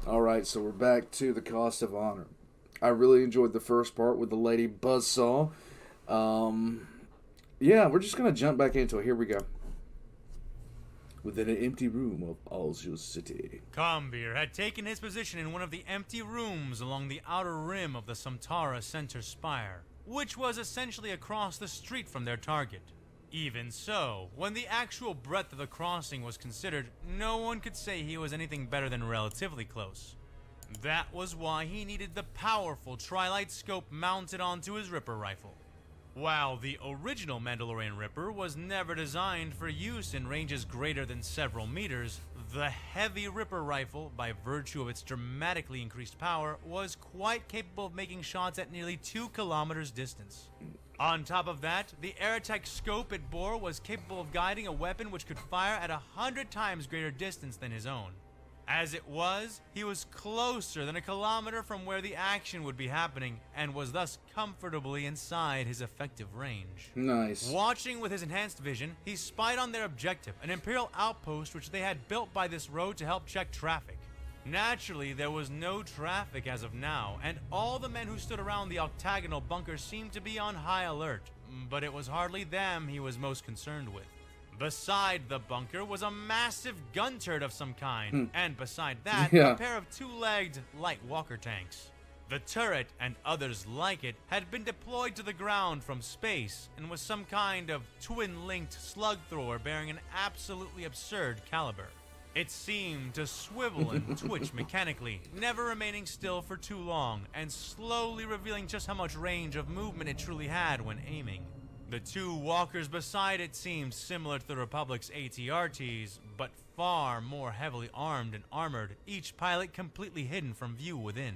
Alright, so we're back to the cost of honor. I really enjoyed the first part with the Lady Buzzsaw. Um, yeah, we're just gonna jump back into it. Here we go. Within an empty room of Alzio City. Combir had taken his position in one of the empty rooms along the outer rim of the Samtara Center Spire, which was essentially across the street from their target. Even so, when the actual breadth of the crossing was considered, no one could say he was anything better than relatively close. That was why he needed the powerful Trilite scope mounted onto his Ripper rifle. While the original Mandalorian Ripper was never designed for use in ranges greater than several meters, the heavy Ripper rifle, by virtue of its dramatically increased power, was quite capable of making shots at nearly 2 kilometers distance. On top of that, the Aerotech scope it bore was capable of guiding a weapon which could fire at 100 times greater distance than his own. As it was, he was closer than a kilometer from where the action would be happening, and was thus comfortably inside his effective range. Nice. Watching with his enhanced vision, he spied on their objective, an Imperial outpost which they had built by this road to help check traffic. Naturally, there was no traffic as of now, and all the men who stood around the octagonal bunker seemed to be on high alert, but it was hardly them he was most concerned with. Beside the bunker was a massive gun turret of some kind, and beside that, a pair of two-legged light walker tanks. The turret, and others like it, had been deployed to the ground from space, and was some kind of twin-linked slug thrower bearing an absolutely absurd caliber. It seemed to swivel and twitch mechanically, never remaining still for too long, and slowly revealing just how much range of movement it truly had when aiming. The two walkers beside it seemed similar to the Republic's ATRTs, but far more heavily armed and armored, each pilot completely hidden from view within.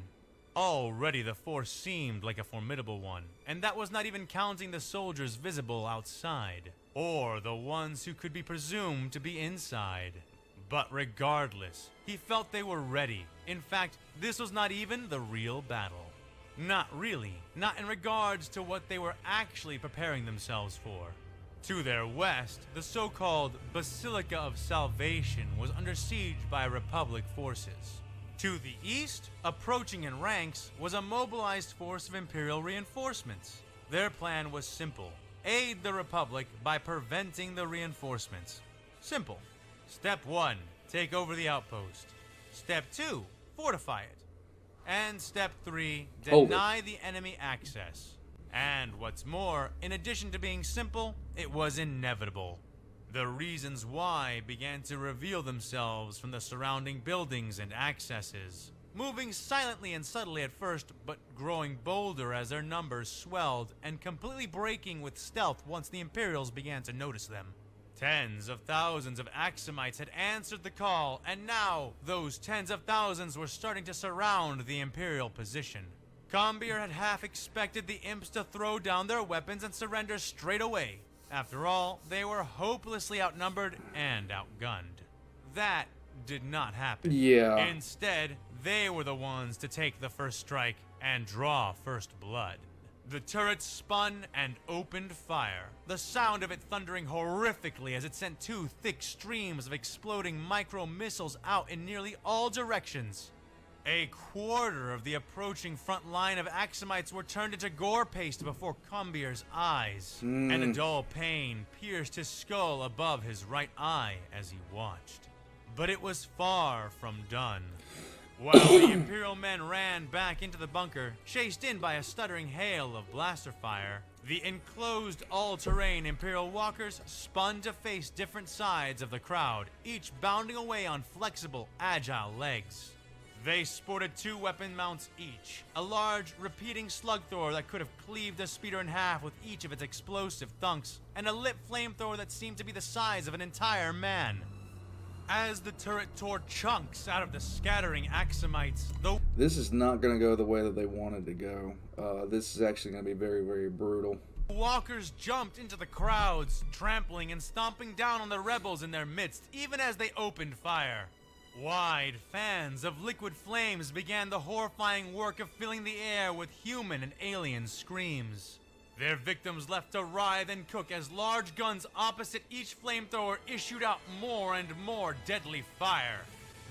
Already the force seemed like a formidable one, and that was not even counting the soldiers visible outside, or the ones who could be presumed to be inside. But regardless, he felt they were ready. In fact, this was not even the real battle. Not really, not in regards to what they were actually preparing themselves for. To their west, the so-called Basilica of Salvation was under siege by Republic forces. To the east, approaching in ranks, was a mobilized force of Imperial reinforcements. Their plan was simple: aid the Republic by preventing the reinforcements. Simple. Step 1, take over the outpost. Step 2, fortify it. And step 3, deny the enemy access. And what's more, in addition to being simple, it was inevitable. The reasons why began to reveal themselves from the surrounding buildings and accesses, moving silently and subtly at first, but growing bolder as their numbers swelled, and completely breaking with stealth once the Imperials began to notice them. Tens of thousands of Axumites had answered the call, and now those tens of thousands were starting to surround the Imperial position. Combir had half expected the imps to throw down their weapons and surrender straight away. After all, they were hopelessly outnumbered and outgunned. That did not happen. Yeah. Instead, they were the ones to take the first strike and draw first blood. The turret spun and opened fire, the sound of it thundering horrifically as it sent 2 thick streams of exploding micro-missiles out in nearly all directions. A quarter of the approaching front line of Axumites were turned into gore paste before Combir's eyes, and a dull pain pierced his skull above his right eye as he watched. But it was far from done. While the Imperial men ran back into the bunker, chased in by a stuttering hail of blaster fire, the enclosed all-terrain Imperial walkers spun to face different sides of the crowd, each bounding away on flexible, agile legs. They sported 2 weapon mounts each, a large, repeating slug thrower that could have cleaved a speeder in half with each of its explosive thunks, and a lit flamethrower that seemed to be the size of an entire man. As the turret tore chunks out of the scattering Axumites, This is not going to go the way that they wanted to go. This is actually going to be very, very brutal. walkers jumped into the crowds, trampling and stomping down on the rebels in their midst, even as they opened fire. Wide fans of liquid flames began the horrifying work of filling the air with human and alien screams. Their victims left to writhe and cook as large guns opposite each flamethrower issued out more and more deadly fire.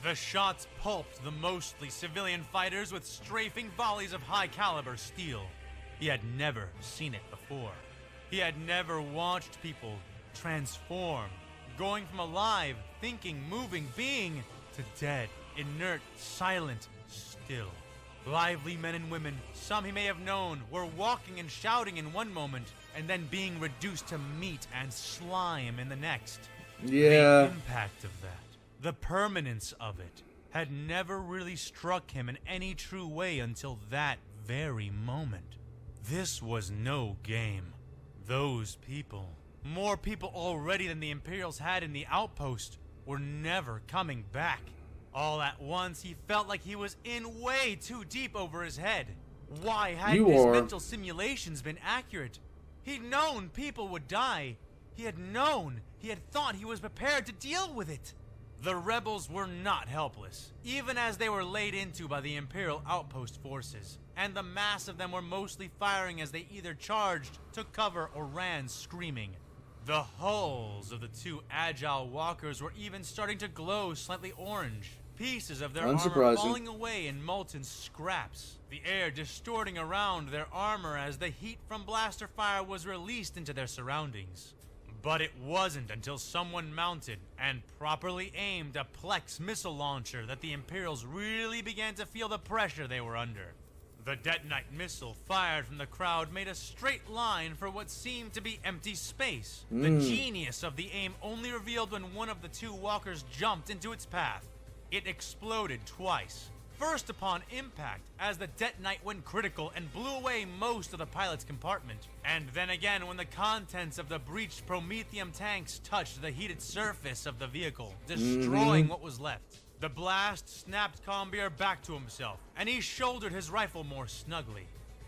The shots pulped the mostly civilian fighters with strafing volleys of high-caliber steel. He had never seen it before. He had never watched people transform, going from alive, thinking, moving, being, to dead, inert, silent, still. Lively men and women, some he may have known, were walking and shouting in one moment, and then being reduced to meat and slime in the next. Yeah. The impact of that, the permanence of it, had never really struck him in any true way until that very moment. This was no game. Those people, more people already than the Imperials had in the outpost, were never coming back. All at once, he felt like he was in way too deep over his head. Why hadn't his mental simulations been accurate? He'd known people would die. He had thought he was prepared to deal with it. The rebels were not helpless, even as they were laid into by the Imperial outpost forces, and the mass of them were mostly firing as they either charged, took cover, or ran screaming. The hulls of the two agile walkers were even starting to glow slightly orange, pieces of their armor falling away in molten scraps, the air distorting around their armor as the heat from blaster fire was released into their surroundings. But it wasn't until someone mounted and properly aimed a Plex missile launcher that the Imperials really began to feel the pressure they were under. The detonite missile fired from the crowd made a straight line for what seemed to be empty space. The genius of the aim only revealed when one of the two walkers jumped into its path. It exploded twice. First upon impact, as the detonite went critical and blew away most of the pilot's compartment. And then again when the contents of the breached Prometheum tanks touched the heated surface of the vehicle, destroying what was left. The blast snapped Combier back to himself, and he shouldered his rifle more snugly.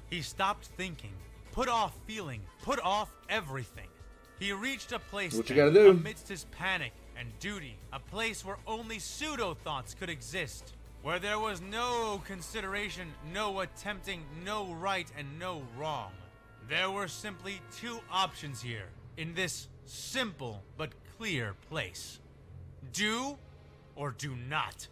He stopped thinking, put off feeling, put off everything. He reached a place amidst his panic and duty, a place where only pseudo-thoughts could exist. Where there was no consideration, no attempting, no right, and no wrong. There were simply two options here, in this simple but clear place. Do or do not.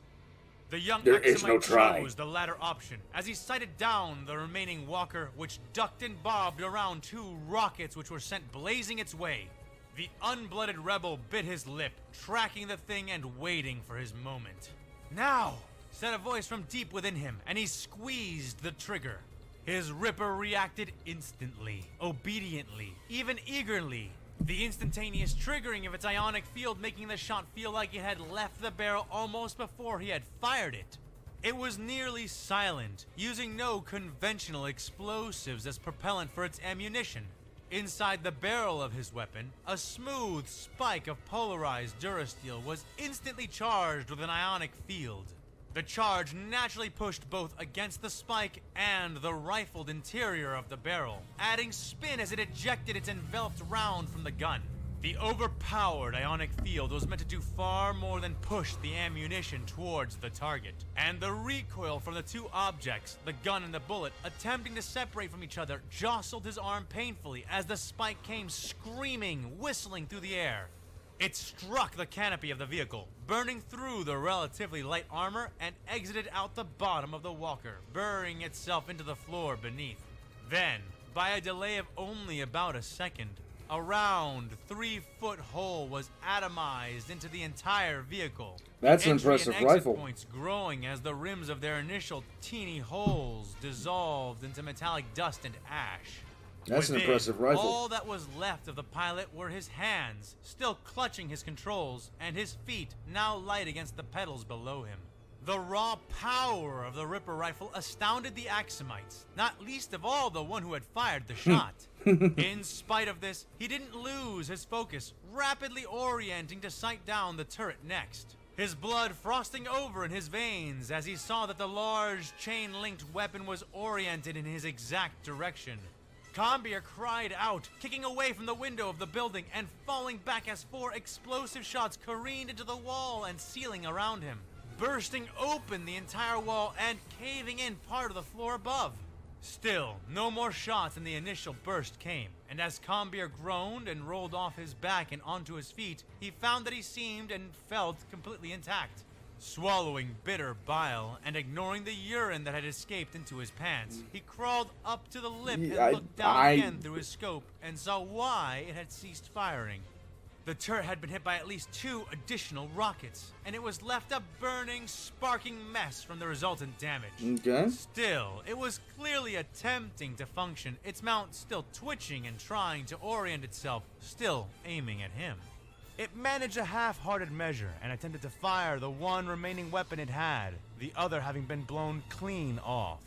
The young Eximite chose the latter option, as he sighted down the remaining walker, which ducked and bobbed around two rockets which were sent blazing its way. The unblooded rebel bit his lip, tracking the thing and waiting for his moment. Now! Said a voice from deep within him, and he squeezed the trigger. His Ripper reacted instantly, obediently, even eagerly. The instantaneous triggering of its ionic field making the shot feel like it had left the barrel almost before he had fired it. It was nearly silent, using no conventional explosives as propellant for its ammunition. Inside the barrel of his weapon, a smooth spike of polarized durasteel was instantly charged with an ionic field. The charge naturally pushed both against the spike and the rifled interior of the barrel, adding spin as it ejected its enveloped round from the gun. The overpowered ionic field was meant to do far more than push the ammunition towards the target, and the recoil from the two objects, the gun and the bullet, attempting to separate from each other, jostled his arm painfully as the spike came screaming, whistling through the air. It struck the canopy of the vehicle, burning through the relatively light armor and exited out the bottom of the walker, burying itself into the floor beneath. Then, by a delay of only about a second, a round 3-foot hole was atomized into the entire vehicle. That's an impressive rifle. Points growing as the rims of their initial teeny holes dissolved into metallic dust and ash. That's an impressive rifle. All that was left of the pilot were his hands, still clutching his controls, and his feet, now light against the pedals below him. The raw power of the Ripper rifle astounded the Axumites, not least of all the one who had fired the shot. In spite of this, he didn't lose his focus, rapidly orienting to sight down the turret next. His blood frosting over in his veins as he saw that the large chain-linked weapon was oriented in his exact direction. Combier cried out, kicking away from the window of the building and falling back as 4 explosive shots careened into the wall and ceiling around him, bursting open the entire wall and caving in part of the floor above. Still, no more shots than the initial burst came, and as Combier groaned and rolled off his back and onto his feet, he found that he seemed and felt completely intact. Swallowing bitter bile and ignoring the urine that had escaped into his pants, he crawled up to the lip and looked down again through his scope and saw why it had ceased firing. The turret had been hit by at least 2 additional rockets, and it was left a burning, sparking mess from the resultant damage. Okay. Still, it was clearly attempting to function, its mount still twitching and trying to orient itself, still aiming at him. It managed a half-hearted measure and attempted to fire the one remaining weapon it had, the other having been blown clean off.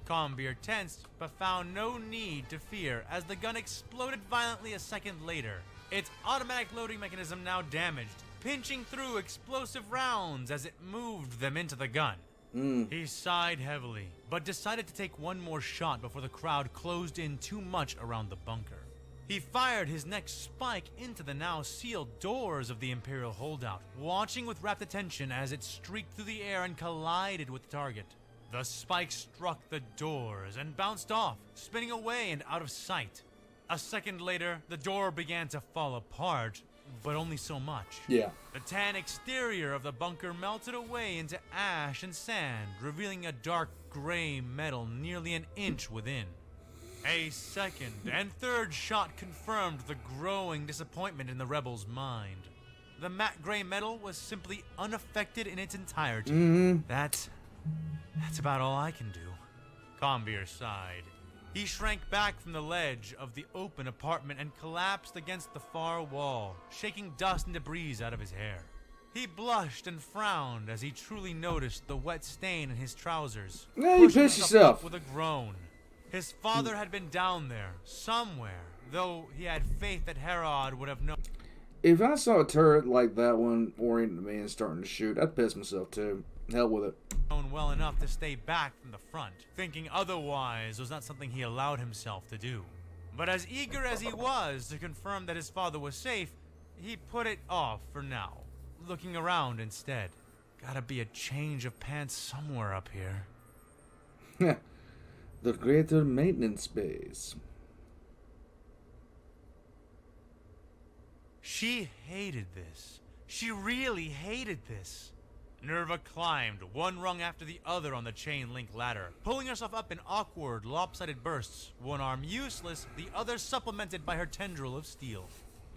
Combeer tensed, but found no need to fear as the gun exploded violently a second later, its automatic loading mechanism now damaged, pinching through explosive rounds as it moved them into the gun. He sighed heavily, but decided to take one more shot before the crowd closed in too much around the bunker. He fired his next spike into the now sealed doors of the Imperial holdout, watching with rapt attention as it streaked through the air and collided with the target. The spike struck the doors and bounced off, spinning away and out of sight. A second later, the door began to fall apart, but only so much. Yeah. The tan exterior of the bunker melted away into ash and sand, revealing a dark gray metal nearly an inch within. A second and third shot confirmed the growing disappointment in the rebels' mind. The matte gray metal was simply unaffected in its entirety. That's about all I can do. Combeer sighed. He shrank back from the ledge of the open apartment and collapsed against the far wall, shaking dust and debris out of his hair. He blushed and frowned as he truly noticed the wet stain in his trousers. Yeah, you pushing piss himself yourself. up with a groan. His father had been down there, somewhere, though he had faith that Herod would have known. If I saw a turret like that one oriented to me and starting to shoot, I'd piss myself too. Hell with it. Well enough to stay back from the front, thinking otherwise was not something he allowed himself to do. But as eager as he was to confirm that his father was safe, he put it off for now, looking around instead. Gotta be a change of pants somewhere up here. The greater maintenance base. She hated this. She really hated this. Nerva climbed one rung after the other on the chain link ladder, pulling herself up in awkward, lopsided bursts, one arm useless, the other supplemented by her tendril of steel.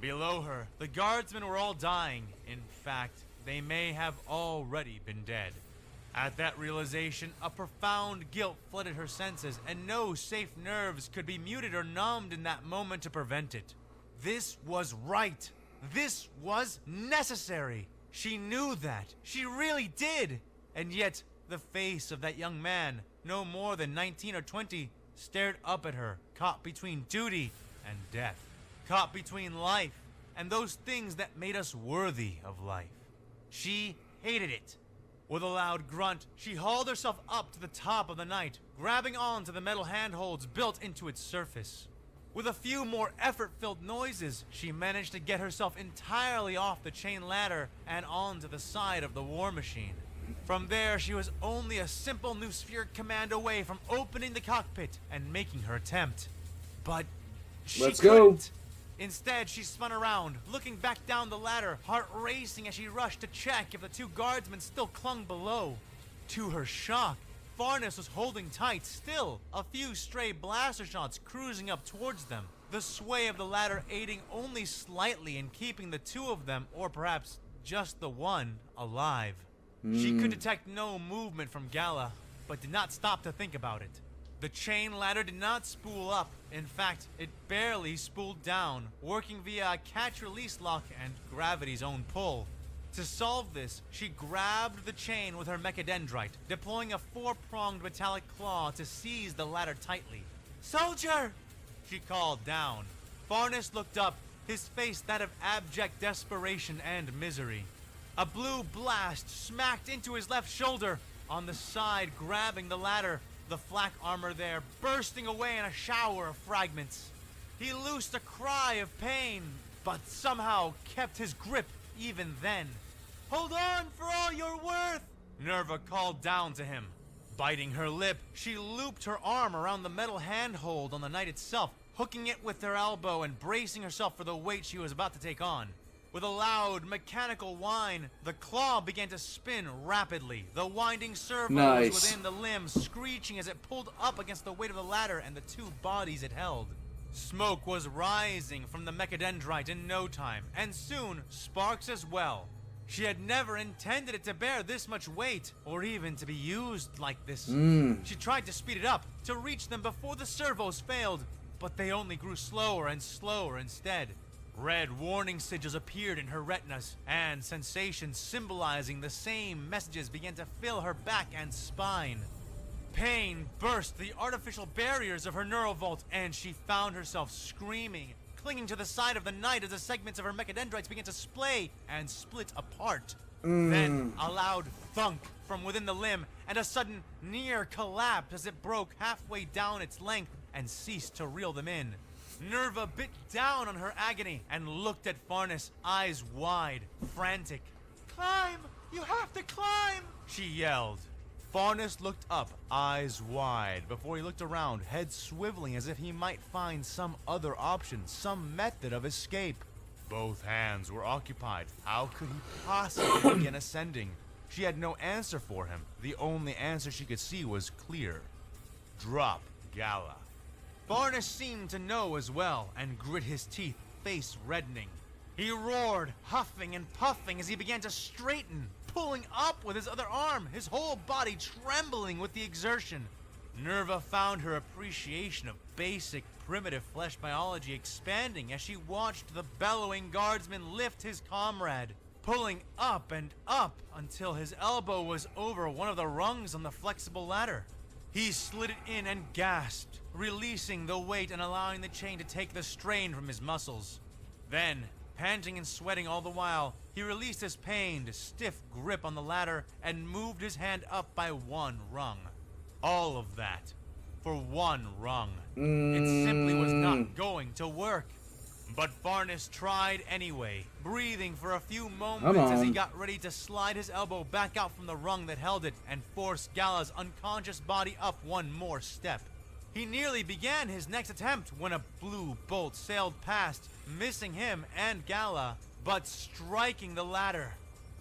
Below her, the guardsmen were all dying. In fact, they may have already been dead. At that realization, a profound guilt flooded her senses, and no safe nerves could be muted or numbed in that moment to prevent it. This was right. This was necessary. She knew that. She really did. And yet, the face of that young man, no more than 19 or 20, stared up at her, caught between duty and death. Caught between life and those things that made us worthy of life. She hated it. With a loud grunt, she hauled herself up to the top of the night, grabbing onto the metal handholds built into its surface. With a few more effort-filled noises, she managed to get herself entirely off the chain ladder and onto the side of the war machine. From there, she was only a simple Noospheric command away from opening the cockpit and making her attempt. But she couldn't. Instead, she spun around, looking back down the ladder, heart racing as she rushed to check if the 2 guardsmen still clung below. To her shock, Farnes was holding tight still, a few stray blaster shots cruising up towards them, the sway of the ladder aiding only slightly in keeping the 2 of them, or perhaps just the one, alive. She could detect no movement from Gala, but did not stop to think about it. The chain ladder did not spool up. In fact, it barely spooled down, working via a catch-release lock and gravity's own pull. To solve this, she grabbed the chain with her mechadendrite, deploying a 4-pronged metallic claw to seize the ladder tightly. "Soldier!" she called down. Farnes looked up, his face that of abject desperation and misery. A blue blast smacked into his left shoulder, on the side grabbing the ladder, the flak armor there bursting away in a shower of fragments. He loosed a cry of pain, but somehow kept his grip even then. "Hold on for all you're worth!" Nerva called down to him. Biting her lip, she looped her arm around the metal handhold on the knight itself, hooking it with her elbow and bracing herself for the weight she was about to take on. With a loud, mechanical whine, the claw began to spin rapidly, the winding servos Nice. within the limb screeching as it pulled up against the weight of the ladder and the two bodies it held. Smoke was rising from the mechadendrite in no time, and soon sparks as well. She had never intended it to bear this much weight, or even to be used like this. She tried to speed it up, to reach them before the servos failed, but they only grew slower and slower instead. Red warning sigils appeared in her retinas, and sensations symbolizing the same messages began to fill her back and spine. Pain burst the artificial barriers of her neural vault, and she found herself screaming, clinging to the side of the night as the segments of her mechadendrites began to splay and split apart. Then a loud thunk from within the limb, and a sudden near collapse as it broke halfway down its length and ceased to reel them in. Nerva bit down on her agony and looked at Farnes, eyes wide, frantic. "Climb! You have to climb!" she yelled. Farnes looked up, eyes wide, before he looked around, head swiveling as if he might find some other option, some method of escape. Both hands were occupied. How could he possibly begin ascending? She had no answer for him. The only answer she could see was clear. Drop Gala. Farnes seemed to know as well, and grit his teeth, face reddening. He roared, huffing and puffing as he began to straighten, pulling up with his other arm, his whole body trembling with the exertion. Nerva found her appreciation of basic, primitive flesh biology expanding as she watched the bellowing guardsman lift his comrade, pulling up and up until his elbow was over one of the rungs on the flexible ladder. He slid it in and gasped, releasing the weight and allowing the chain to take the strain from his muscles. Then, panting and sweating all the while, he released his pained, stiff grip on the ladder and moved his hand up by one rung. All of that for one rung. It simply was not going to work. But Farnes tried anyway, breathing for a few moments as he got ready to slide his elbow back out from the rung that held it and force Gala's unconscious body up one more step. He nearly began his next attempt when a blue bolt sailed past, missing him and Gala, but striking the ladder.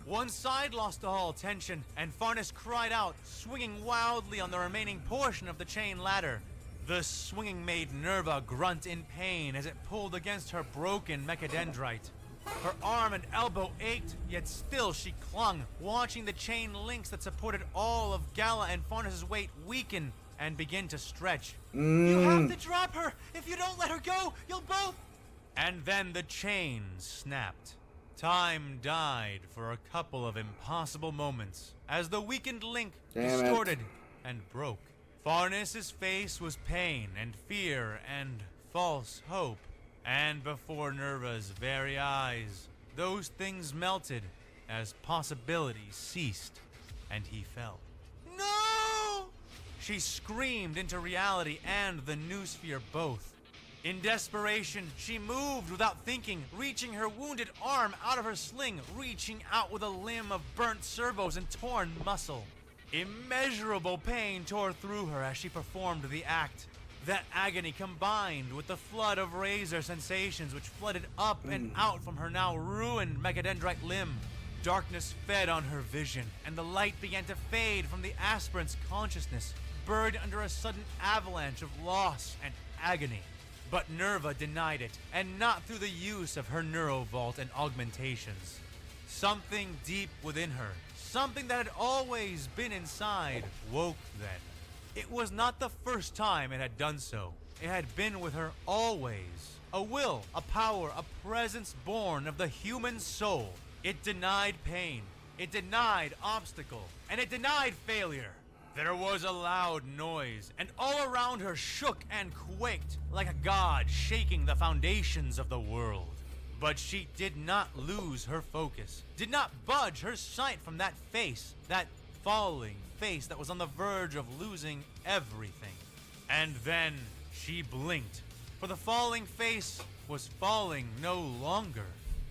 One side lost all tension, and Farnes cried out, swinging wildly on the remaining portion of the chain ladder. The swinging made Nerva grunt in pain as it pulled against her broken mechadendrite. Her arm and elbow ached, yet still she clung, watching the chain links that supported all of Gala and Farnes' weight weaken and begin to stretch. "You have to drop her! If you don't let her go, you'll both..." And then the chain snapped. Time died for a couple of impossible moments as the weakened link distorted and broke. Farnes' face was pain and fear and false hope. And before Nerva's very eyes, those things melted as possibilities ceased, and he fell. "No!" She screamed into reality and the noosphere both. In desperation, she moved without thinking, reaching her wounded arm out of her sling, reaching out with a limb of burnt servos and torn muscle. Immeasurable pain tore through her as she performed the act. That agony combined with the flood of razor sensations which flooded up and out from her now ruined mechadendrite limb. Darkness fed on her vision, and the light began to fade from the aspirant's consciousness, buried under a sudden avalanche of loss and agony. But Nerva denied it, and not through the use of her neurovault and augmentations. Something deep within her, something that had always been inside, woke then. It was not the first time it had done so. It had been with her always. A will, a power, a presence born of the human soul. It denied pain, it denied obstacle, and it denied failure. There was a loud noise, and all around her shook and quaked like a god shaking the foundations of the world. But she did not lose her focus, did not budge her sight from that face, that falling face that was on the verge of losing everything. And then she blinked, for the falling face was falling no longer.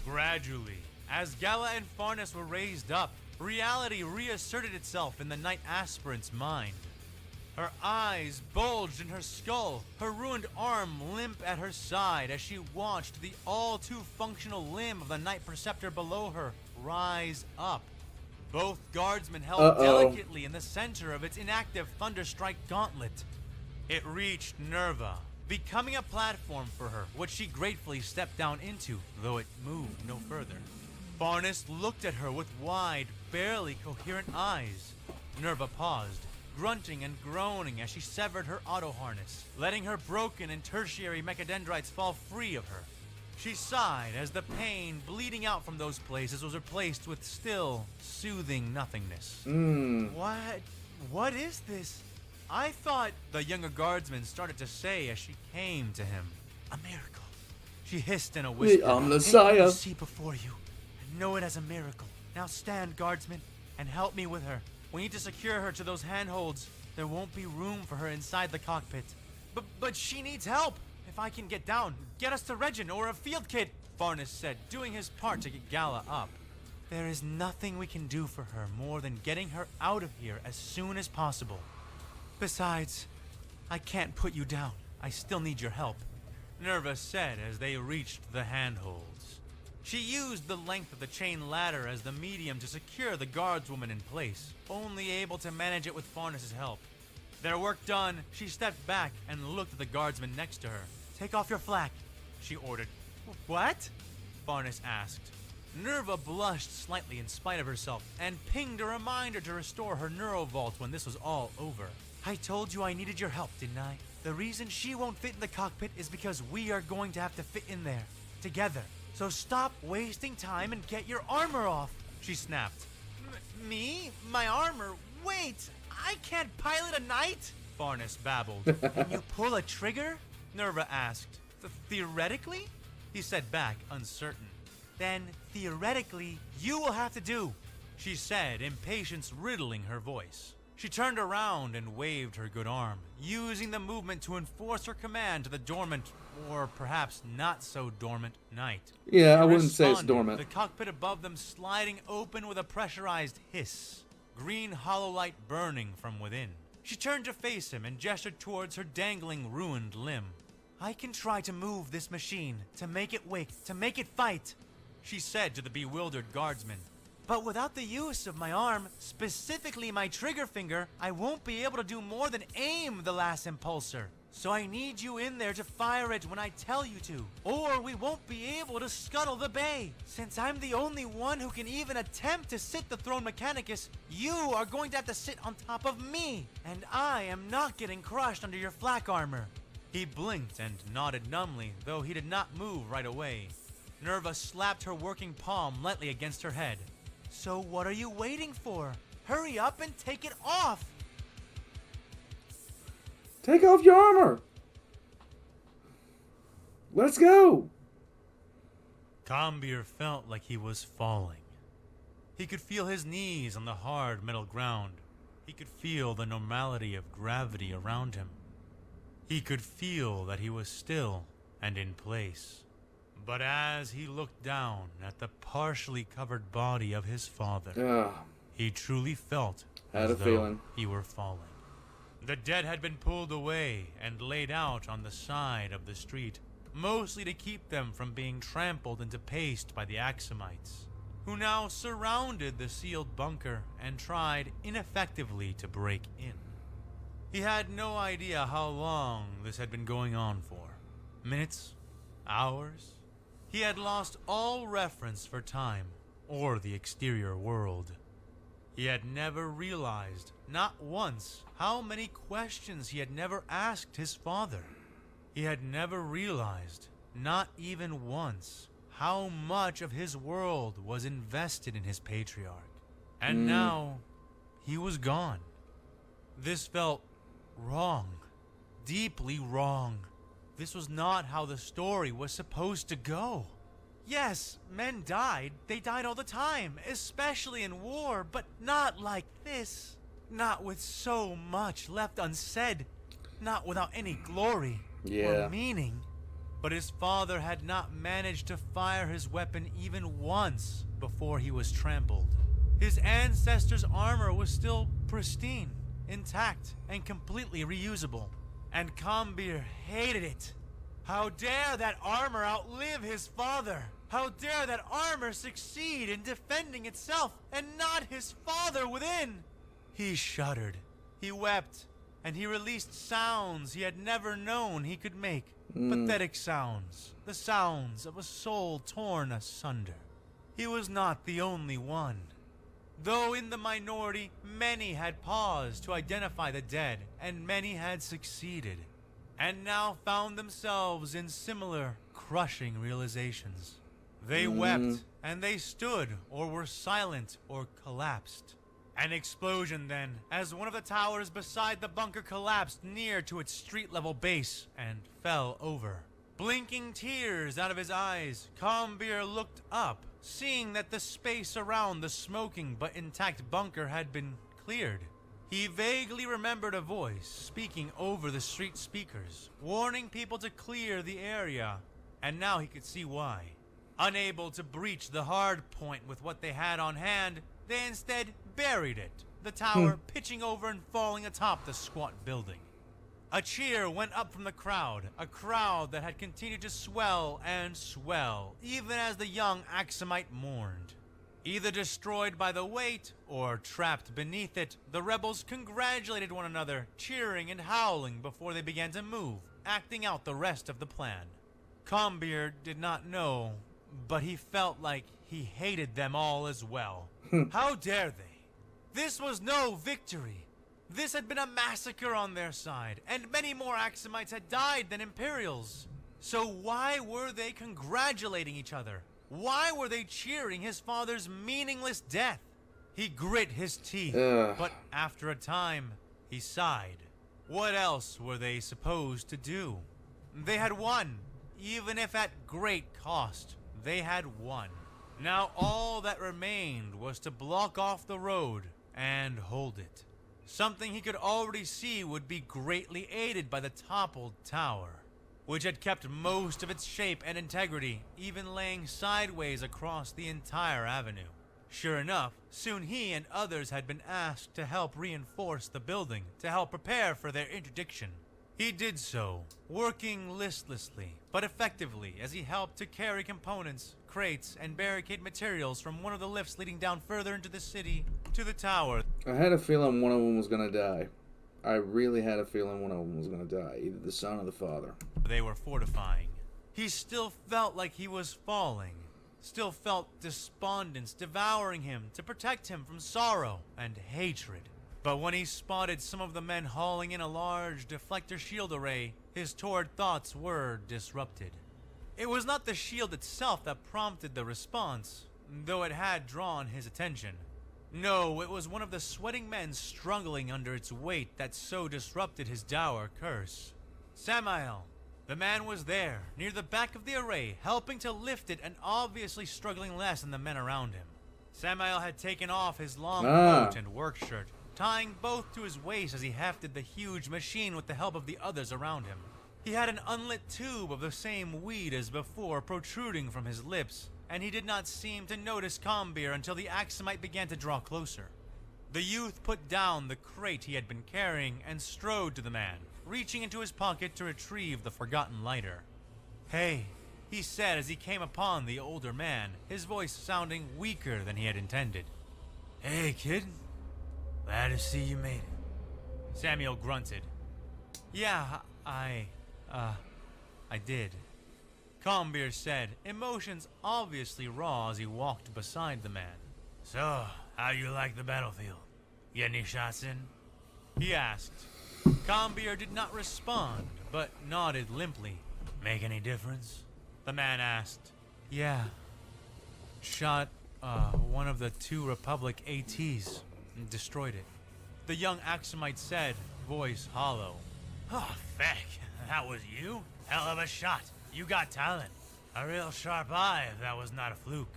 Gradually, as Gala and Farnes were raised up, reality reasserted itself in the night aspirant's mind. Her eyes bulged in her skull, her ruined arm limp at her side as she watched the all-too-functional limb of the Knight Preceptor below her rise up. Both guardsmen held delicately in the center of its inactive Thunderstrike gauntlet. It reached Nerva, becoming a platform for her, which she gratefully stepped down into, though it moved no further. Farnes looked at her with wide, barely coherent eyes. Nerva paused, grunting and groaning as she severed her auto-harness, letting her broken and tertiary mechadendrites fall free of her. She sighed as the pain bleeding out from those places was replaced with still, soothing nothingness. What is this? I thought, the younger guardsman started to say as she came to him. A miracle. She hissed in a whisper. The Messiah. You see before you, and know it as a miracle. Now stand, guardsman, and help me with her. We need to secure her to those handholds. There won't be room for her inside the cockpit. But she needs help. If I can get down, get us to Regin or a field kit, Farnes said, doing his part to get Gala up. There is nothing we can do for her more than getting her out of here as soon as possible. Besides, I can't put you down. I still need your help, Nerva said as they reached the handholds. She used the length of the chain ladder as the medium to secure the guardswoman in place, only able to manage it with Farnes' help. Their work done, she stepped back and looked at the guardsman next to her. Take off your flak, she ordered. What? Farnes asked. Nerva blushed slightly in spite of herself and pinged a reminder to restore her neurovault when this was all over. I told you I needed your help, didn't I? The reason she won't fit in the cockpit is because we are going to have to fit in there, together. So stop wasting time and get your armor off, she snapped. Me? My armor? Wait, I can't pilot a knight? Farnes babbled. Can you pull a trigger? Nerva asked. Theoretically? He said back, uncertain. Then, theoretically, you will have to do, she said, impatience riddling her voice. She turned around and waved her good arm, using the movement to enforce her command to the dormant, or perhaps not so dormant, knight. Yeah, I wouldn't say it's dormant. The cockpit above them sliding open with a pressurized hiss, green hollow light burning from within. She turned to face him and gestured towards her dangling, ruined limb. I can try to move this machine, to make it wake, to make it fight, she said to the bewildered guardsman. But without the use of my arm, specifically my trigger finger, I won't be able to do more than aim the last impulsor. So I need you in there to fire it when I tell you to, or we won't be able to scuttle the bay. Since I'm the only one who can even attempt to sit the throne mechanicus, you are going to have to sit on top of me, and I am not getting crushed under your flak armor. He blinked and nodded numbly, though he did not move right away. Nerva slapped her working palm lightly against her head. So what are you waiting for? Hurry up and take it off! Take off your armor! Let's go! Kambir felt like he was falling. He could feel his knees on the hard metal ground. He could feel the normality of gravity around him. He could feel that he was still and in place. But as he looked down at the partially covered body of his father, he truly felt as though he were falling. The dead had been pulled away and laid out on the side of the street, mostly to keep them from being trampled into paste by the Axumites, who now surrounded the sealed bunker and tried ineffectively to break in. He had no idea how long this had been going on for. Minutes? Hours? He had lost all reference for time or the exterior world. He had never realized, not once, how many questions he had never asked his father. He had never realized, not even once, how much of his world was invested in his patriarch. And now, he was gone. This felt wrong, deeply wrong. This was not how the story was supposed to go. Yes, men died. They died all the time, especially in war, but not like this. Not with so much left unsaid. Not without any glory or meaning. But his father had not managed to fire his weapon even once before he was trampled. His ancestors' armor was still pristine. intact and completely reusable. And Combir hated it. How dare that armor outlive his father? How dare that armor succeed in defending itself and not his father within? He shuddered, he wept, and he released sounds he had never known he could make. Pathetic sounds, the sounds of a soul torn asunder. He was not the only one. Though in the minority, many had paused to identify the dead, and many had succeeded, and now found themselves in similar, crushing realizations. They wept, and they stood, or were silent, or collapsed. An explosion then, as one of the towers beside the bunker collapsed near to its street-level base, and fell over. Blinking tears out of his eyes, Combir looked up, seeing that the space around the smoking but intact bunker had been cleared. He vaguely remembered a voice speaking over the street speakers, warning people to clear the area, and now he could see why. Unable to breach the hard point with what they had on hand, they instead buried it, the tower pitching over and falling atop the squat building. A cheer went up from the crowd, a crowd that had continued to swell and swell, even as the young Axumite mourned. Either destroyed by the weight, or trapped beneath it, the rebels congratulated one another, cheering and howling before they began to move, acting out the rest of the plan. Combir did not know, but he felt like he hated them all as well. How dare they? This was no victory. This had been a massacre on their side, and many more Axumites had died than Imperials. So why were they congratulating each other? Why were they cheering his father's meaningless death? He grit his teeth, but after a time, he sighed. What else were they supposed to do? They had won, even if at great cost. They had won. Now all that remained was to block off the road and hold it. Something he could already see would be greatly aided by the toppled tower, which had kept most of its shape and integrity, even laying sideways across the entire avenue. Sure enough, soon he and others had been asked to help reinforce the building, to help prepare for their interdiction. He did so, working listlessly, but effectively as he helped to carry components, crates, and barricade materials from one of the lifts leading down further into the city to the tower. I had a feeling one of them was going to die. I really had a feeling one of them was going to die, either the son or the father. They were fortifying. He still felt like he was falling, still felt despondence devouring him to protect him from sorrow and hatred. But when he spotted some of the men hauling in a large deflector shield array, his torrid thoughts were disrupted. It was not the shield itself that prompted the response, though it had drawn his attention. No, it was one of the sweating men struggling under its weight that so disrupted his dour curse. Samael. The man was there, near the back of the array, helping to lift it and obviously struggling less than the men around him. Samael had taken off his long coat and work shirt, tying both to his waist as he hefted the huge machine with the help of the others around him. He had an unlit tube of the same weed as before protruding from his lips, and he did not seem to notice Combir until the Axumite began to draw closer. The youth put down the crate he had been carrying and strode to the man, reaching into his pocket to retrieve the forgotten lighter. "Hey," he said as he came upon the older man, his voice sounding weaker than he had intended. "Hey, kid. Glad to see you made it." Samuel grunted. "Yeah, I did." Combir said, emotions obviously raw as he walked beside the man. "So, how you like the battlefield? Get any shots in?" he asked. Combir did not respond, but nodded limply. "Make any difference?" the man asked. "Yeah. Shot, one of the 2 Republic ATs and destroyed it," the young Axumite said, voice hollow. "Oh, feck, that was you? Hell of a shot. You got talent. A real sharp eye if that was not a fluke,"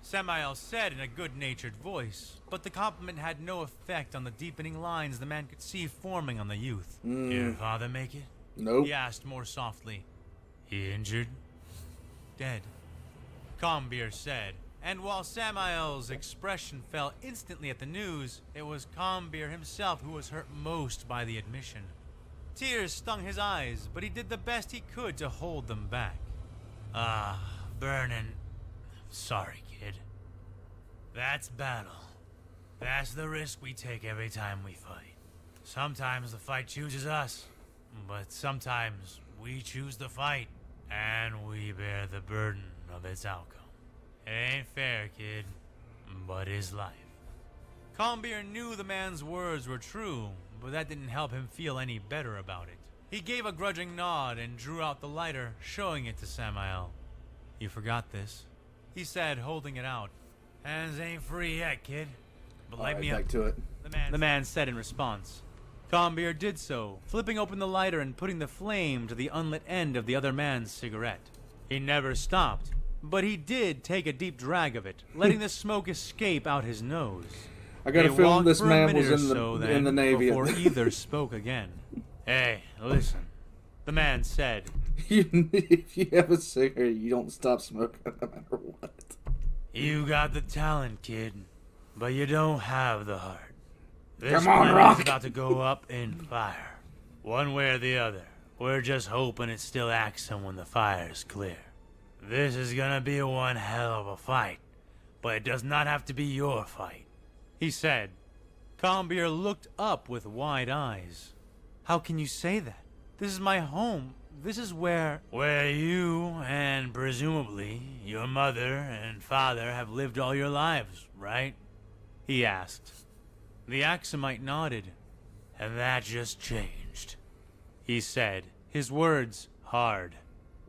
Samael said in a good-natured voice, but the compliment had no effect on the deepening lines the man could see forming on the youth. "Your father make it?" Nope. he asked more softly. "He injured?" "Dead," Combir said, And while Samael's expression fell instantly at the news, it was Combeer himself who was hurt most by the admission. Tears stung his eyes, but he did the best he could to hold them back. Vernon. Sorry, kid. That's battle. That's the risk we take every time we fight. Sometimes the fight chooses us, but sometimes we choose the fight, and we bear the burden of its outcome. It ain't fair, kid, but it's life. Combeer knew the man's words were true, but that didn't help him feel any better about it. He gave a grudging nod and drew out the lighter, showing it to Samael. You forgot this, he said, holding it out. Hands ain't free yet, kid. But light me up. Back to it. The man said in response. Combeer did so, flipping open the lighter and putting the flame to the unlit end of the other man's cigarette. He never stopped, but he did take a deep drag of it, letting the smoke escape out his nose. I got a feeling this man was in the Navy before either spoke again. Hey, listen, the man said. If you have a cigarette, you don't stop smoking no matter what. You got the talent, kid, but you don't have the heart. This Come on, planet's Rock! about to go up in fire. One way or the other. We're just hoping it still Axum when the fire's clear. This is gonna be one hell of a fight, but it does not have to be your fight, he said. Combeer looked up with wide eyes. How can you say that? This is my home. This is where you and presumably your mother and father have lived all your lives, right? He asked. The Axumite nodded. And that just changed, he said, his words hard.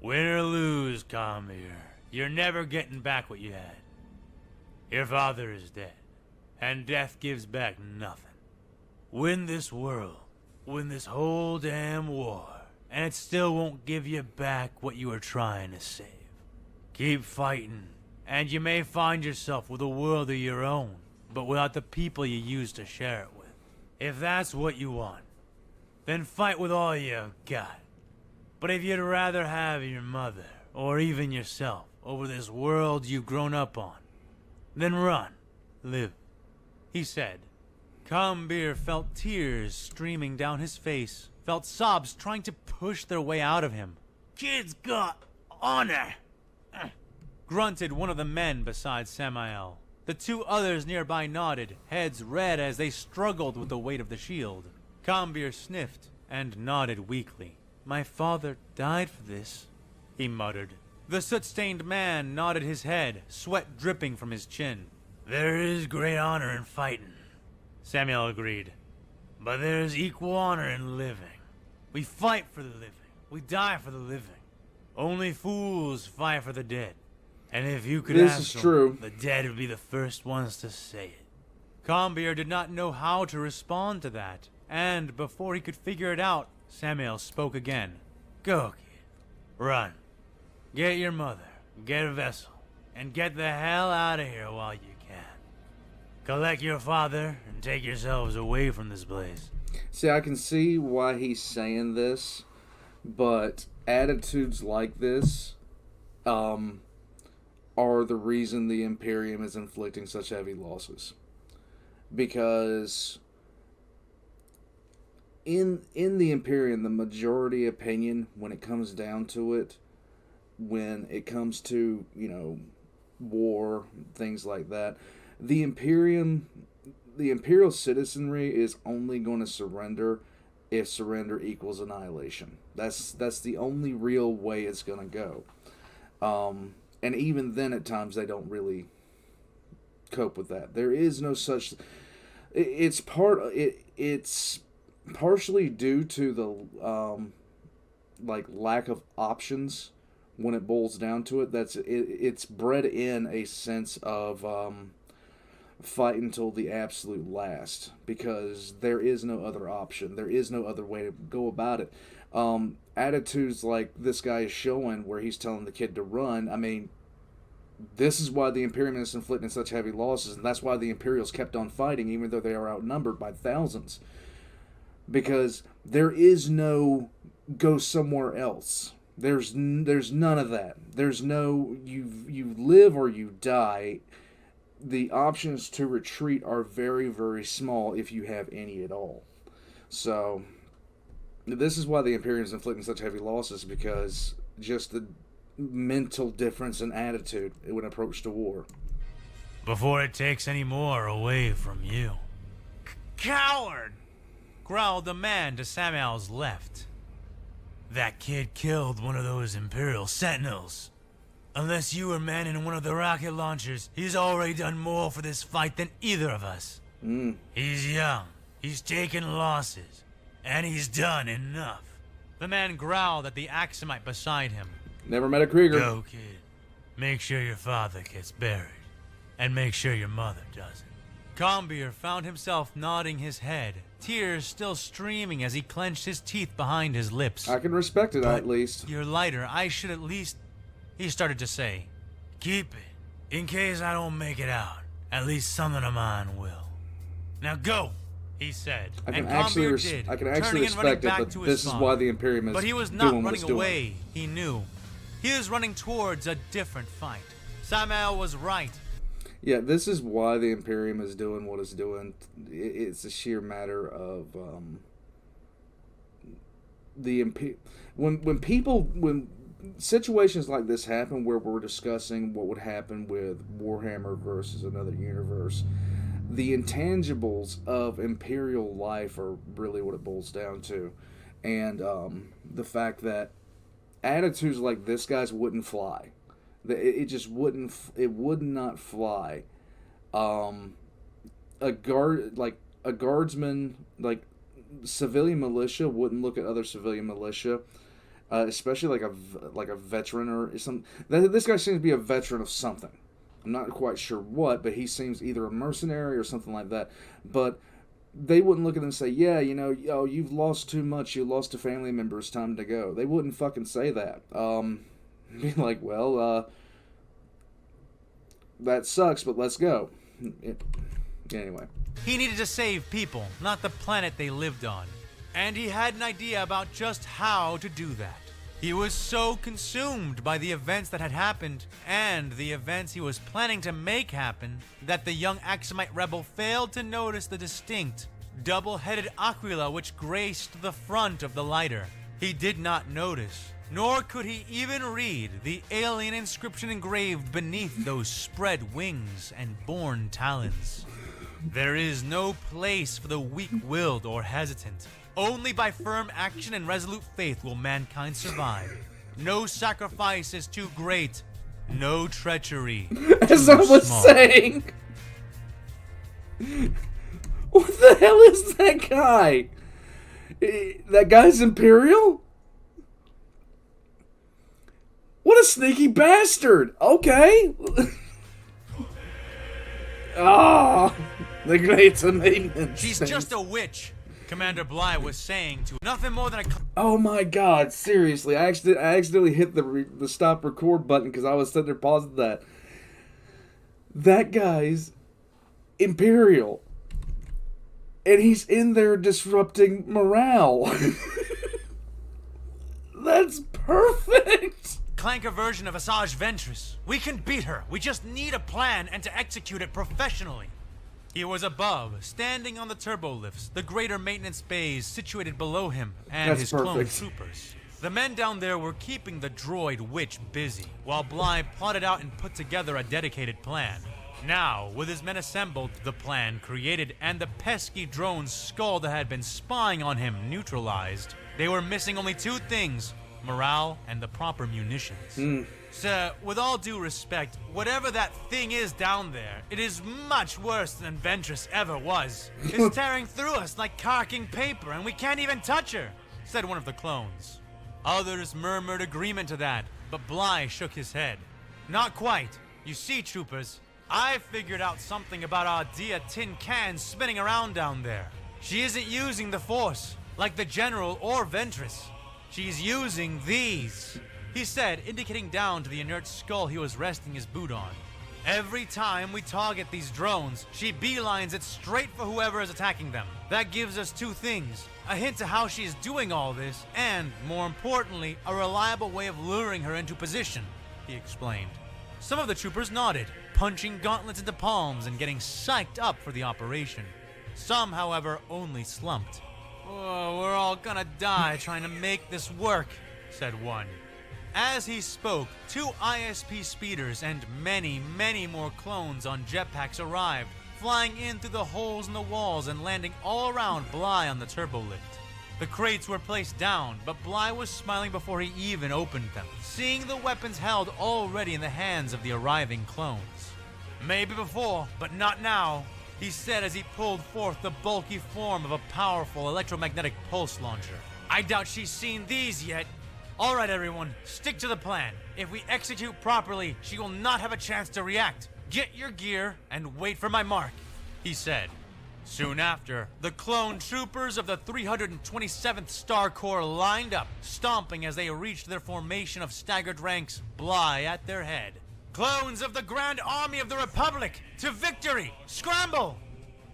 Win or lose, Combeer, you're never getting back what you had. Your father is dead, and death gives back nothing. Win this world, win this whole damn war, and it still won't give you back what you were trying to save. Keep fighting, and you may find yourself with a world of your own, but without the people you used to share it with. If that's what you want, then fight with all you got. But if you'd rather have your mother, or even yourself, over this world you've grown up on, then run, live, he said. Combeer felt tears streaming down his face, felt sobs trying to push their way out of him. Kid's got honor, grunted one of the men beside Samael. The two others nearby nodded, heads red as they struggled with the weight of the shield. Combeer sniffed and nodded weakly. My father died for this, he muttered. The soot-stained man nodded his head, sweat dripping from his chin. There is great honor in fighting, Samuel agreed. But there is equal honor in living. We fight for the living. We die for the living. Only fools fight for the dead. And if you could ask them, the dead would be the first ones to say it. Combeer did not know how to respond to that, and before he could figure it out, Samuel spoke again. Go, kid. Run. Get your mother, get a vessel, and get the hell out of here while you can. Collect your father and take yourselves away from this place. See, I can see why he's saying this, but attitudes like this, are the reason the Imperium is inflicting such heavy losses. Because in the Imperium, the majority opinion, when it comes down to it, when it comes to, war, things like that, the Imperial citizenry is only going to surrender if surrender equals annihilation. That's the only real way it's going to go. And even then, at times, they don't really cope with that. There is no such. It's partially due to the lack of options when it boils down to it. It's bred in a sense of fight until the absolute last, because there is no other option. There is no other way to go about it. Attitudes like this guy is showing, where he's telling the kid to run, I mean, this is why the Imperium is inflicting such heavy losses, and that's why the Imperials kept on fighting, even though they are outnumbered by thousands. Because there is no go somewhere else. There's none of that. There's no you live or you die. The options to retreat are very, very small if you have any at all. So this is why the Imperium is inflicting such heavy losses, because just the mental difference in attitude when approached to war. Before it takes any more away from you. Coward! Growled the man to Samuel's left. That kid killed one of those Imperial sentinels. Unless you were manning one of the rocket launchers, he's already done more for this fight than either of us. He's young, he's taken losses, and he's done enough. The man growled at the Axumite beside him. Never met a Krieger. Go, kid. Make sure your father gets buried, and make sure your mother doesn't. Combeer found himself nodding his head, tears still streaming as he clenched his teeth behind his lips. I can respect it, But at least. You're lighter. I should at least... He started to say, keep it. In case I don't make it out, at least something of mine will. Now go, he said. I can and actually, Combeer did, I can actually turning and running respect it, back but to his this is father. why the Imperium is But he was doing not what running it's doing. away, he knew. He was running towards a different fight. Samael was right. Yeah, this is why the Imperium is doing what it's doing. It's a sheer matter of when situations like this happen, where we're discussing what would happen with Warhammer versus another universe, the intangibles of Imperial life are really what it boils down to, and the fact that attitudes like this guy's wouldn't fly. It just wouldn't. It would not fly. A guardsman, like civilian militia, wouldn't look at other civilian militia, especially like a veteran or something. This guy seems to be a veteran of something. I'm not quite sure what, but he seems either a mercenary or something like that. But they wouldn't look at him and say, "Yeah, you know, oh, you've lost too much. You lost a family member. It's time to go." They wouldn't fucking say that. Be like, well, that sucks, but let's go. Anyway. He needed to save people, not the planet they lived on. And he had an idea about just how to do that. He was so consumed by the events that had happened, and the events he was planning to make happen, that the young Axumite rebel failed to notice the distinct, double-headed aquila which graced the front of the lighter. He did not notice, nor could he even read the alien inscription engraved beneath those spread wings and borne talons. There is no place for the weak-willed or hesitant. Only by firm action and resolute faith will mankind survive. No sacrifice is too great. No treachery As too I was small. saying. What the hell is that guy? That guy's Imperial? What a sneaky bastard! Okay. Ah, the great maintenance. She's just a witch, Commander Bly was saying to nothing more than a... Oh my god, seriously. I accidentally hit the stop record button because I was sitting there pausing that. That guy's Imperial. And he's in there disrupting morale. That's perfect. Clanker version of Asajj Ventress. We can beat her. We just need a plan and to execute it professionally. He was above, standing on the turbo lifts, the greater maintenance bays situated below him, and That's his clone perfect. troopers. The men down there were keeping the droid witch busy, while Bly plotted out and put together a dedicated plan. Now, with his men assembled, the plan created, and the pesky drone's skull that had been spying on him neutralized, they were missing only two things: morale and the proper munitions. Sir, with all due respect, whatever that thing is down there, it is much worse than Ventress ever was. It's tearing through us like carking paper, and we can't even touch her, said one of the clones. Others murmured agreement to that, but Bly shook his head. Not quite. You see, troopers, I figured out something about our dear tin can spinning around down there. She isn't using the Force, like the General or Ventress. She's using these, he said, indicating down to the inert skull he was resting his boot on. Every time we target these drones, she beelines it straight for whoever is attacking them. That gives us two things: a hint to how she is doing all this, and, more importantly, a reliable way of luring her into position, he explained. Some of the troopers nodded, punching gauntlets into palms and getting psyched up for the operation. Some, however, only slumped. "Oh, we're all gonna die trying to make this work," said one. As he spoke, two ISP speeders and many, many more clones on jetpacks arrived, flying in through the holes in the walls and landing all around Bly on the turbolift. The crates were placed down, but Bly was smiling before he even opened them, seeing the weapons held already in the hands of the arriving clones. "Maybe before, but not now," he said as he pulled forth the bulky form of a powerful electromagnetic pulse launcher. "I doubt she's seen these yet. All right, everyone, stick to the plan. If we execute properly, she will not have a chance to react. Get your gear and wait for my mark," he said. Soon after, the clone troopers of the 327th Star Corps lined up, stomping as they reached their formation of staggered ranks, Bly at their head. "Clones of the Grand Army of the Republic, to victory! Scramble!"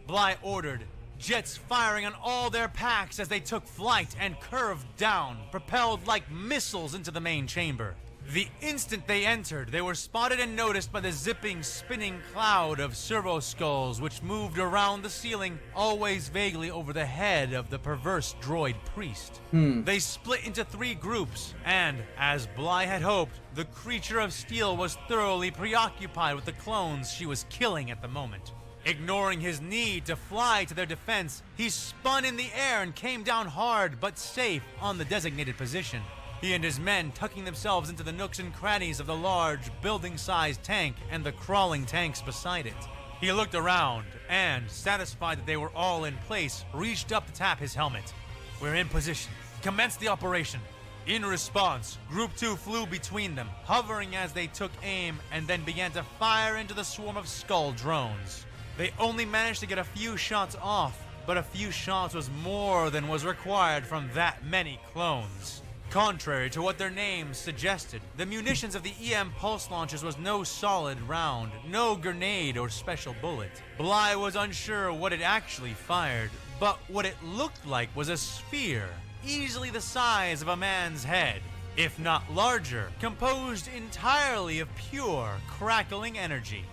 Bly ordered, jets firing on all their packs as they took flight and curved down, propelled like missiles into the main chamber. The instant they entered, they were spotted and noticed by the zipping, spinning cloud of servo skulls which moved around the ceiling, always vaguely over the head of the perverse droid priest. They split into three groups, and, as Bly had hoped, the creature of steel was thoroughly preoccupied with the clones she was killing at the moment. Ignoring his need to fly to their defense, he spun in the air and came down hard but safe on the designated position. He and his men tucking themselves into the nooks and crannies of the large, building-sized tank and the crawling tanks beside it. He looked around and, satisfied that they were all in place, reached up to tap his helmet. "We're in position. Commence the operation." In response, Group 2 flew between them, hovering as they took aim and then began to fire into the swarm of skull drones. They only managed to get a few shots off, but a few shots was more than was required from that many clones. Contrary to what their names suggested, the munitions of the EM pulse launchers was no solid round, no grenade or special bullet. Bly was unsure what it actually fired, but what it looked like was a sphere, easily the size of a man's head, if not larger, composed entirely of pure, crackling energy.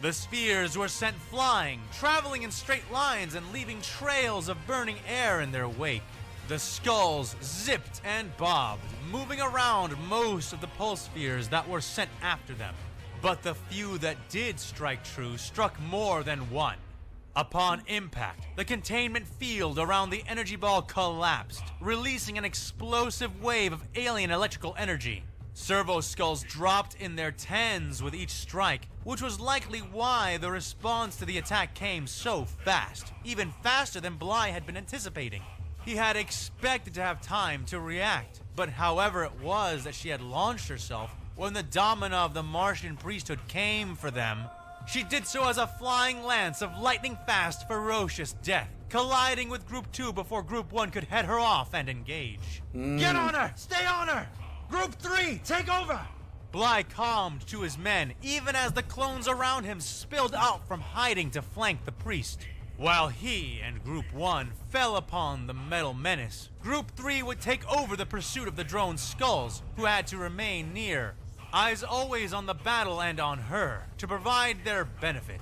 The spheres were sent flying, traveling in straight lines and leaving trails of burning air in their wake. The skulls zipped and bobbed, moving around most of the pulse spheres that were sent after them. But the few that did strike true struck more than one. Upon impact, the containment field around the energy ball collapsed, releasing an explosive wave of alien electrical energy. Servo skulls dropped in their tens with each strike, which was likely why the response to the attack came so fast, even faster than Bly had been anticipating. He had expected to have time to react, but however it was that she had launched herself, when the domina of the Martian priesthood came for them, she did so as a flying lance of lightning-fast, ferocious death, colliding with Group 2 before Group 1 could head her off and engage. "Get on her! Stay on her! Group 3, take over!" Bly calmed to his men, even as the clones around him spilled out from hiding to flank the priest. While he and Group 1 fell upon the metal menace, Group 3 would take over the pursuit of the drone skulls, who had to remain near, eyes always on the battle and on her, to provide their benefit.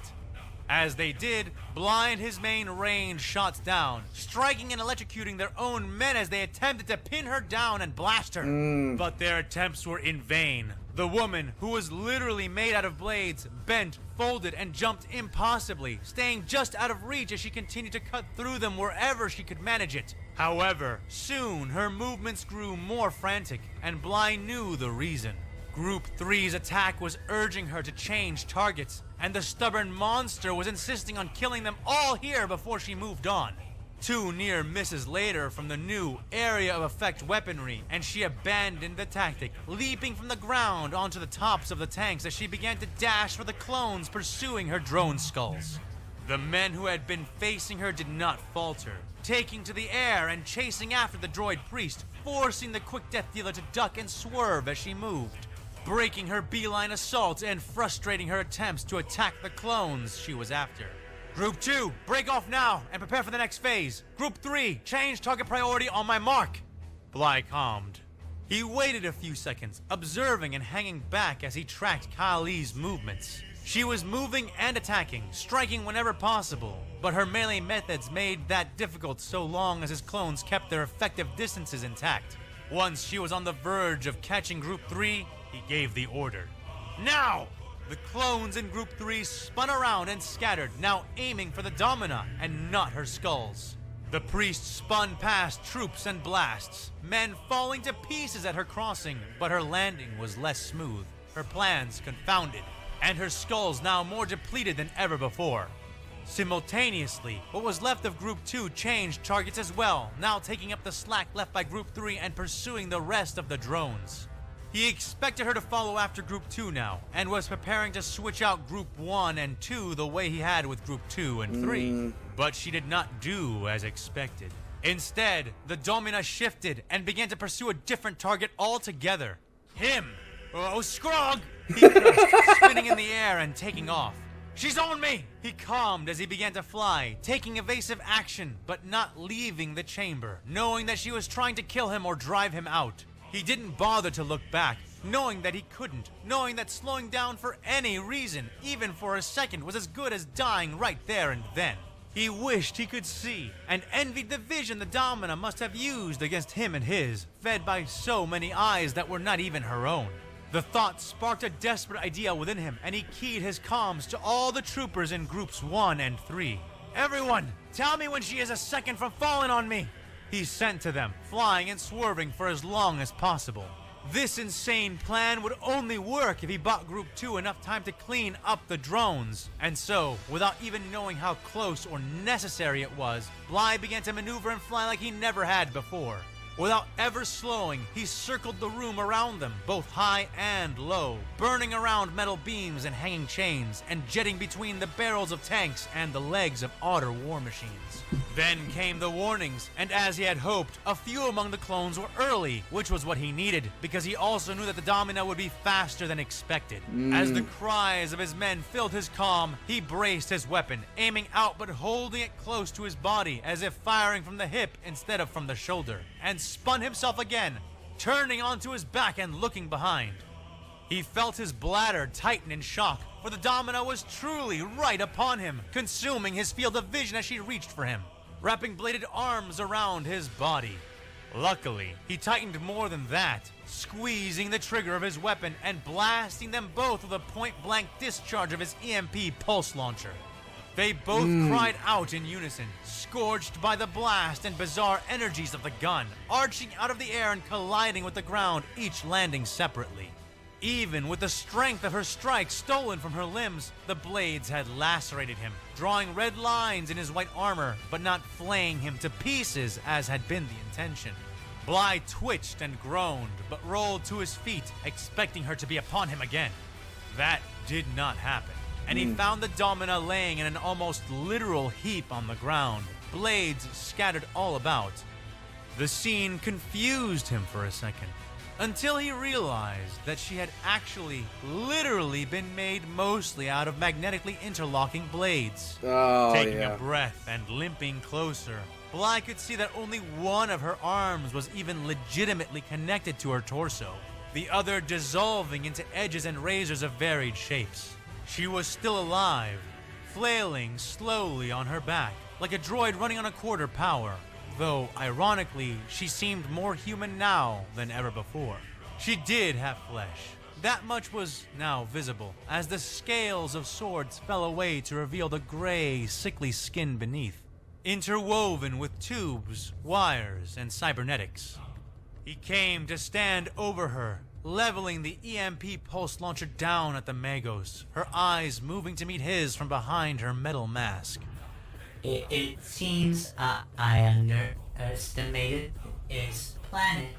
As they did, Bly and his men rained shots down, striking and electrocuting their own men as they attempted to pin her down and blast her. But their attempts were in vain. The woman, who was literally made out of blades, bent, folded, and jumped impossibly, staying just out of reach as she continued to cut through them wherever she could manage it. However, soon her movements grew more frantic, and Bly knew the reason. Group 3's attack was urging her to change targets, and the stubborn monster was insisting on killing them all here before she moved on. 2 near misses later from the new area of effect weaponry, and she abandoned the tactic, leaping from the ground onto the tops of the tanks as she began to dash for the clones pursuing her drone skulls. The men who had been facing her did not falter, taking to the air and chasing after the droid priest, forcing the quick death dealer to duck and swerve as she moved. breaking her beeline assault and frustrating her attempts to attack the clones she was after. Group 2, break off now and prepare for the next phase. Group 3, change target priority on my mark. Bly calmed. He waited a few seconds, observing and hanging back as he tracked Kali's movements. She was moving and attacking, striking whenever possible, but her melee methods made that difficult so long as his clones kept their effective distances intact. Once she was on the verge of catching Group 3, he gave the order. Now! The clones in Group 3 spun around and scattered, now aiming for the Domina and not her skulls. The priest spun past troops and blasts, men falling to pieces at her crossing, but her landing was less smooth, her plans confounded, and her skulls now more depleted than ever before. Simultaneously, what was left of Group 2 changed targets as well, now taking up the slack left by Group 3 and pursuing the rest of the drones. He expected her to follow after Group 2 now, and was preparing to switch out Group 1 and 2 the way he had with Group 2 and 3. But she did not do as expected. Instead, the Domina shifted and began to pursue a different target altogether. Him! Oh, Scrog! He pressed, spinning in the air and taking off. She's on me! He calmed as he began to fly, taking evasive action, but not leaving the chamber, knowing that she was trying to kill him or drive him out. He didn't bother to look back, knowing that he couldn't, knowing that slowing down for any reason, even for a second, was as good as dying right there and then. He wished he could see, and envied the vision the Domina must have used against him and his, fed by so many eyes that were not even her own. The thought sparked a desperate idea within him, and he keyed his comms to all the troopers in Groups 1 and 3. Everyone, tell me when she is a second from falling on me! He sent to them, flying and swerving for as long as possible. This insane plan would only work if he bought Group 2 enough time to clean up the drones. And so, without even knowing how close or necessary it was, Bly began to maneuver and fly like he never had before. Without ever slowing, he circled the room around them, both high and low, burning around metal beams and hanging chains, and jetting between the barrels of tanks and the legs of otter war machines. Then came the warnings, and as he had hoped, a few among the clones were early, which was what he needed, because he also knew that the Domina would be faster than expected. As the cries of his men filled his comm, he braced his weapon, aiming out but holding it close to his body, as if firing from the hip instead of from the shoulder, and spun himself again, turning onto his back and looking behind. He felt his bladder tighten in shock, for the Domina was truly right upon him, consuming his field of vision as she reached for him, wrapping bladed arms around his body. Luckily, he tightened more than that, squeezing the trigger of his weapon and blasting them both with a point-blank discharge of his EMP pulse launcher. They both cried out in unison, scorched by the blast and bizarre energies of the gun, arching out of the air and colliding with the ground, each landing separately. Even with the strength of her strike stolen from her limbs, the blades had lacerated him, drawing red lines in his white armor, but not flaying him to pieces as had been the intention. Bly twitched and groaned, but rolled to his feet, expecting her to be upon him again. That did not happen, and he found the Domina laying in an almost literal heap on the ground, blades scattered all about. The scene confused him for a second, until he realized that she had actually literally been made mostly out of magnetically interlocking blades. Taking a breath and limping closer, Bly could see that only one of her arms was even legitimately connected to her torso, the other dissolving into edges and razors of varied shapes. She was still alive, flailing slowly on her back, like a droid running on a quarter power. Though, ironically, she seemed more human now than ever before. She did have flesh. That much was now visible, as the scales of swords fell away to reveal the gray, sickly skin beneath, interwoven with tubes, wires, and cybernetics. He came to stand over her, leveling the EMP pulse launcher down at the Magos, her eyes moving to meet his from behind her metal mask. It seems I underestimated his planet.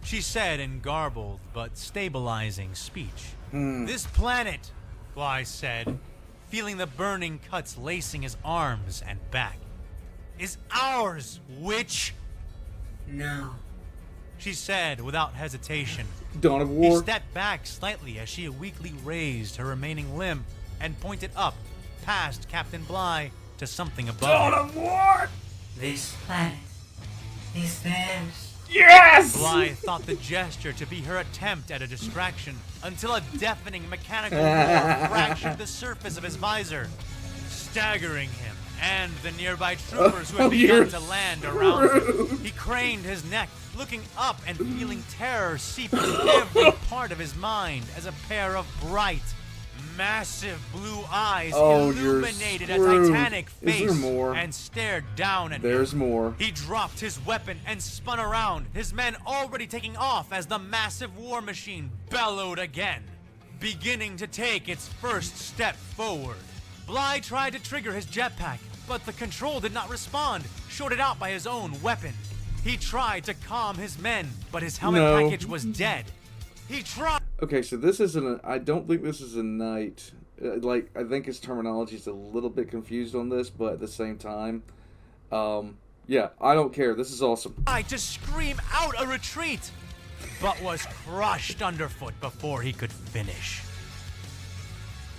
She said in garbled but stabilizing speech. This planet, Bly said, feeling the burning cuts lacing his arms and back, is ours, witch. No, she said without hesitation. Dawn of He War. stepped back slightly as she weakly raised her remaining limb and pointed up, past Captain Bligh, to something above Dawn him. of War. This planet is theirs. Yes. Bligh thought the gesture to be her attempt at a distraction until a deafening mechanical roar fractured the surface of his visor, staggering him and the nearby troopers who had begun to land around him. He craned his neck, looking up and feeling terror seep into every part of his mind as a pair of bright, massive blue eyes illuminated a titanic face and stared down at him. There's more. He dropped his weapon and spun around, his men already taking off as the massive war machine bellowed again, beginning to take its first step forward. Bligh tried to trigger his jetpack, but the control did not respond, shorted out by his own weapon. He tried to calm his men, but his helmet package was dead. He tried... Okay, so this isn't I don't think this is a knight. I think his terminology is a little bit confused on this, but at the same time, yeah, I don't care. This is awesome. Tried to scream out a retreat, but was crushed underfoot before he could finish.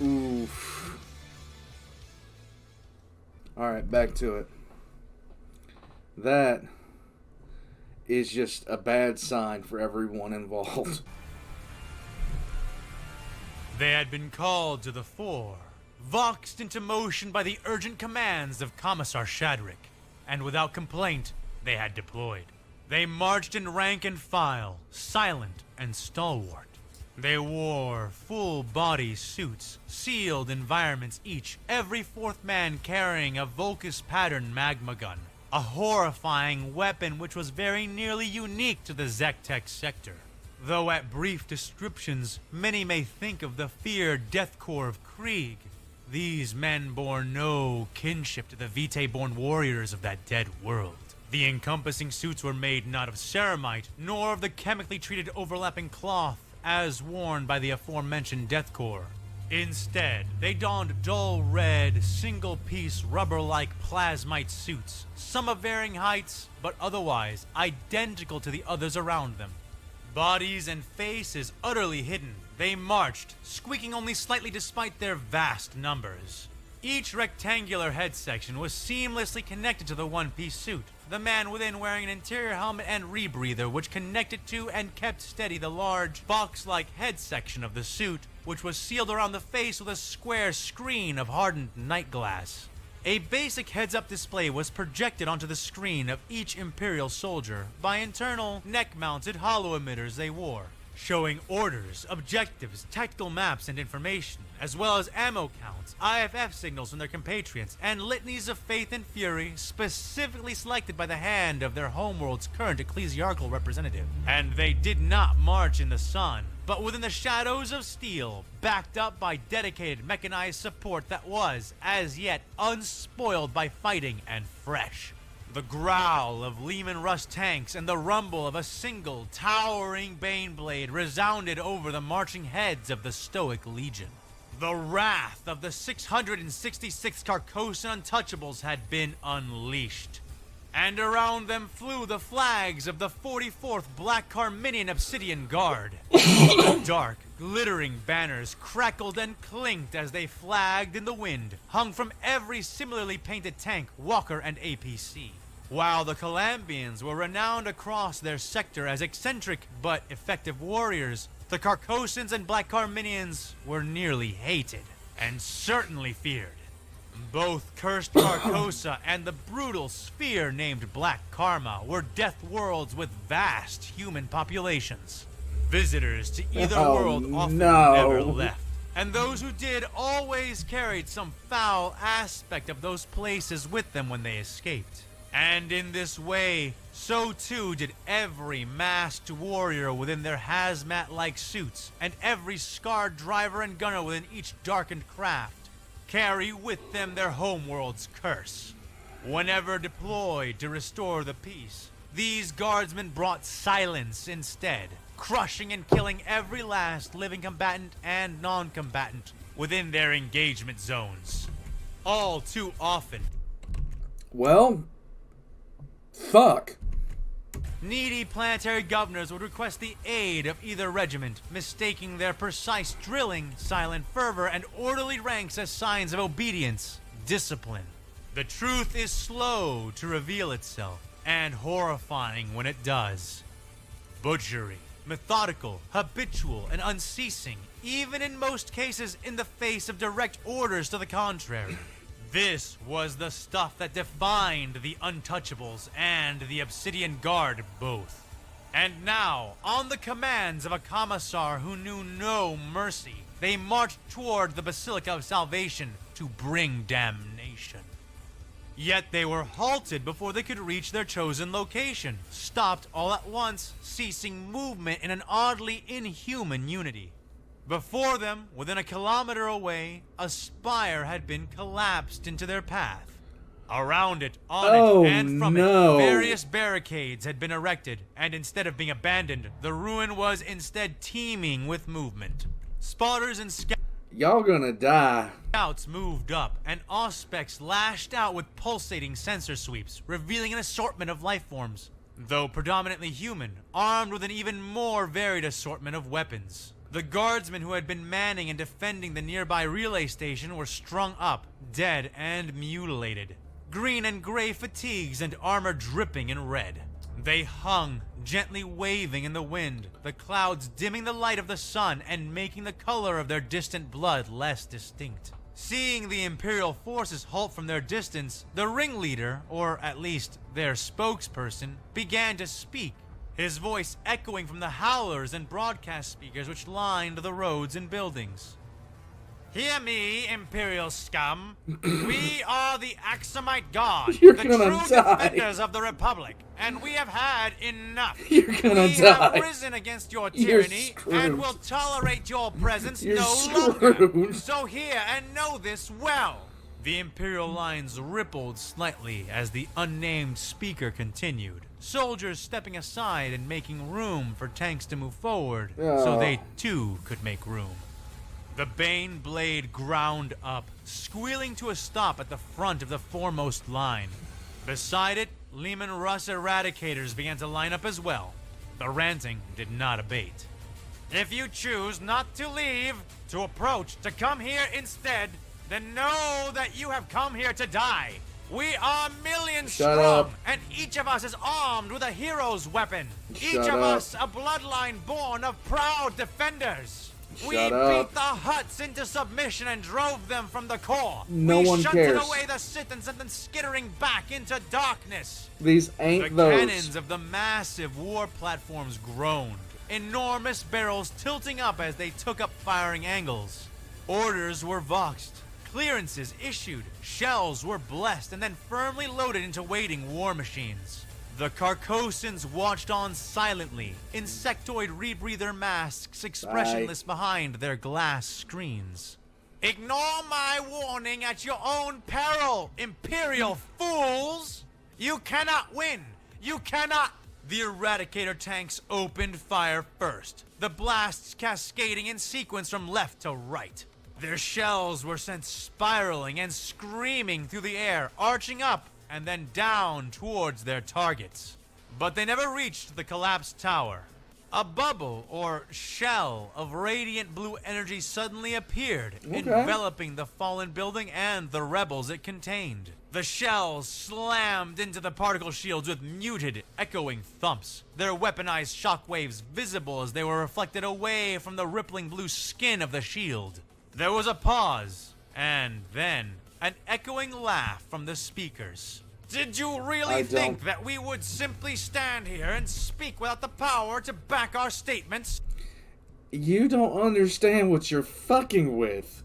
Oof. Alright, back to it. That is just a bad sign for everyone involved. They had been called to the fore, voxed into motion by the urgent commands of Commissar Shadrick, and without complaint, they had deployed. They marched in rank and file, silent and stalwart. They wore full-body suits, sealed environments each, every fourth man carrying a Volcus-pattern magma gun, a horrifying weapon which was very nearly unique to the Zectech sector. Though at brief descriptions, many may think of the feared death corps of Krieg, these men bore no kinship to the Vitae-born warriors of that dead world. The encompassing suits were made not of ceramite, nor of the chemically treated overlapping cloth as worn by the aforementioned death corps. Instead, they donned dull red, single-piece rubber-like plasmite suits, some of varying heights, but otherwise identical to the others around them. Bodies and faces utterly hidden, they marched, squeaking only slightly despite their vast numbers. Each rectangular head section was seamlessly connected to the one-piece suit, the man within wearing an interior helmet and rebreather which connected to and kept steady the large, box-like head section of the suit, which was sealed around the face with a square screen of hardened night glass. A basic heads-up display was projected onto the screen of each Imperial soldier by internal, neck-mounted holo-emitters they wore, showing orders, objectives, tactical maps, and information, as well as ammo counts, IFF signals from their compatriots, and litanies of faith and fury specifically selected by the hand of their homeworld's current ecclesiarchal representative. And they did not march in the sun, but within the shadows of steel, backed up by dedicated mechanized support that was, as yet, unspoiled by fighting and fresh. The growl of Lehman Russ tanks and the rumble of a single, towering Baneblade resounded over the marching heads of the Stoic Legion. The wrath of the 666 Carcosan untouchables had been unleashed. And around them flew the flags of the 44th Black Carminian Obsidian Guard. The dark, glittering banners crackled and clinked as they flagged in the wind, hung from every similarly painted tank, walker, and APC. While the Calambians were renowned across their sector as eccentric but effective warriors, the Carcosans and Black Carminians were nearly hated, and certainly feared. Both cursed Carcosa and the brutal sphere named Black Karma were death worlds with vast human populations. Visitors to either world often never left, and those who did always carried some foul aspect of those places with them when they escaped. And in this way, so too did every masked warrior within their hazmat-like suits, and every scarred driver and gunner within each darkened craft, carry with them their homeworld's curse. Whenever deployed to restore the peace, these guardsmen brought silence instead, crushing and killing every last living combatant and non-combatant within their engagement zones. All too often. Well, fuck. Needy planetary governors would request the aid of either regiment, mistaking their precise drilling, silent fervor, and orderly ranks as signs of obedience, discipline. The truth is slow to reveal itself, and horrifying when it does. Butchery, methodical, habitual, and unceasing, even in most cases in the face of direct orders to the contrary. This was the stuff that defined the Untouchables and the Obsidian Guard both. And now, on the commands of a commissar who knew no mercy, they marched toward the Basilica of Salvation to bring damnation. Yet they were halted before they could reach their chosen location, stopped all at once, ceasing movement in an oddly inhuman unity. Before them, within a kilometer away, a spire had been collapsed into their path. Around it, on it, and from it, various barricades had been erected, and instead of being abandoned, the ruin was instead teeming with movement. Spotters and Y'all gonna die. Scouts moved up, and auspex lashed out with pulsating sensor sweeps, revealing an assortment of life forms, though predominantly human, armed with an even more varied assortment of weapons. The guardsmen who had been manning and defending the nearby relay station were strung up, dead and mutilated. Green and gray fatigues and armor dripping in red. They hung, gently waving in the wind, the clouds dimming the light of the sun and making the color of their distant blood less distinct. Seeing the Imperial forces halt from their distance, the ringleader, or at least their spokesperson, began to speak, his voice echoing from the howlers and broadcast speakers which lined the roads and buildings. Hear me, Imperial scum. We are the Axumite Guard, You're the gonna true die. defenders of the Republic, and we have had enough. You're gonna we die. have risen against your You're tyranny screwed. and will tolerate your presence You're no screwed. longer. So hear and know this well. The Imperial lines rippled slightly as the unnamed speaker continued, soldiers stepping aside and making room for tanks to move forward so they too could make room. The Bane blade ground up, squealing to a stop at the front of the foremost line. Beside it, Lehman Russ Eradicators began to line up as well. The ranting did not abate. If you choose not to leave, to approach, to come here instead, then know that you have come here to die. We are millions Shut strong, up. and each of us is armed with a hero's weapon. Each Shut of up. us a bloodline born of proud defenders. We Shut up. beat the Hutts into submission and drove them from the core. No we one shunted cares. away the Sith and sent them skittering back into darkness. These The ain't those. cannons of the massive war platforms groaned, enormous barrels tilting up as they took up firing angles. Orders were voxed, clearances issued, shells were blessed and then firmly loaded into waiting war machines. The Carcossans watched on silently, insectoid rebreather masks expressionless behind their glass screens. Ignore my warning at your own peril, Imperial fools! You cannot win! You cannot! The Eradicator tanks opened fire first, the blasts cascading in sequence from left to right. Their shells were sent spiraling and screaming through the air, arching up and then down towards their targets. But they never reached the collapsed tower. A bubble or shell of radiant blue energy suddenly appeared, enveloping the fallen building and the rebels it contained. The shells slammed into the particle shields with muted, echoing thumps, their weaponized shockwaves visible as they were reflected away from the rippling blue skin of the shield. There was a pause, and then an echoing laugh from the speakers. Did you really think that we would simply stand here and speak without the power to back our statements? You don't understand what you're fucking with.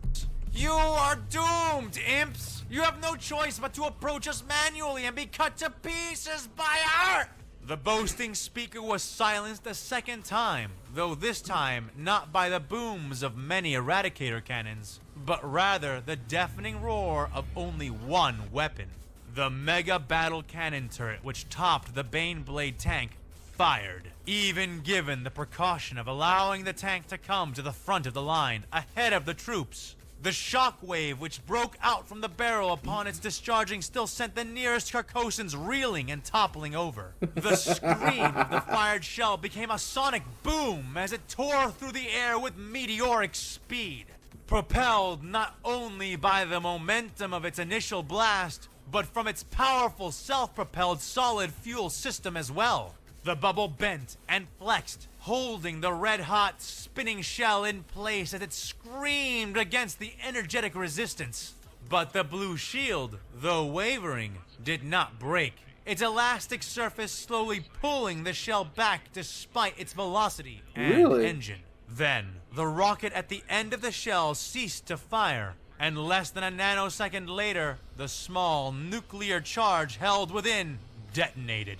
You are doomed, imps! You have no choice but to approach us manually and be cut to pieces by our... The boasting speaker was silenced a second time, though this time not by the booms of many Eradicator cannons, but rather the deafening roar of only one weapon. The Mega Battle Cannon turret which topped the Baneblade tank fired, even given the precaution of allowing the tank to come to the front of the line, ahead of the troops. The shockwave which broke out from the barrel upon its discharging still sent the nearest Carcossans reeling and toppling over. The scream of the fired shell became a sonic boom as it tore through the air with meteoric speed, propelled not only by the momentum of its initial blast, but from its powerful self-propelled solid fuel system as well. The bubble bent and flexed, holding the red-hot, spinning shell in place as it screamed against the energetic resistance. But the blue shield, though wavering, did not break, its elastic surface slowly pulling the shell back despite its velocity and engine. Then, the rocket at the end of the shell ceased to fire, and less than a nanosecond later, the small nuclear charge held within detonated.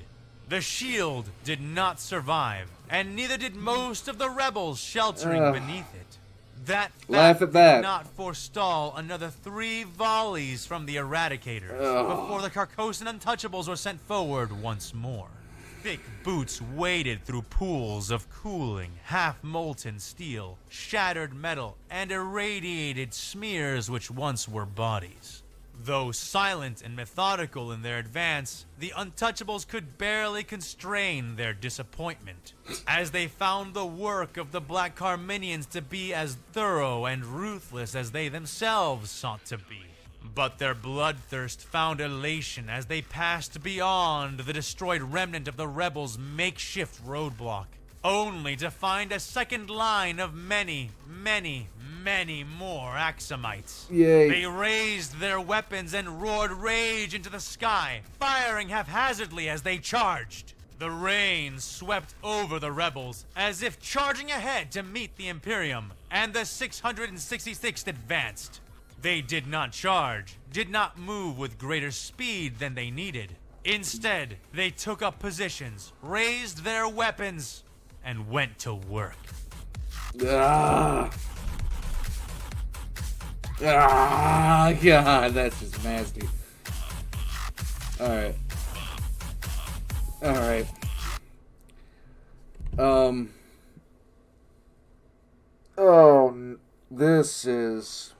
The shield did not survive, and neither did most of the rebels sheltering beneath it. That fact did not forestall another 3 volleys from the Eradicators before the Carcossan Untouchables were sent forward once more. Thick boots waded through pools of cooling, half-molten steel, shattered metal, and irradiated smears which once were bodies. Though silent and methodical in their advance, the Untouchables could barely constrain their disappointment, as they found the work of the Black Carminians to be as thorough and ruthless as they themselves sought to be. But their bloodthirst found elation as they passed beyond the destroyed remnant of the rebels' makeshift roadblock, only to find a second line of many more Axomites. Yay. They raised their weapons and roared rage into the sky, firing haphazardly as they charged. The rain swept over the rebels, as if charging ahead to meet the Imperium, and the 666th advanced. They did not charge, did not move with greater speed than they needed. Instead, they took up positions, raised their weapons, and went to work. God, that's just nasty. Alright. This is...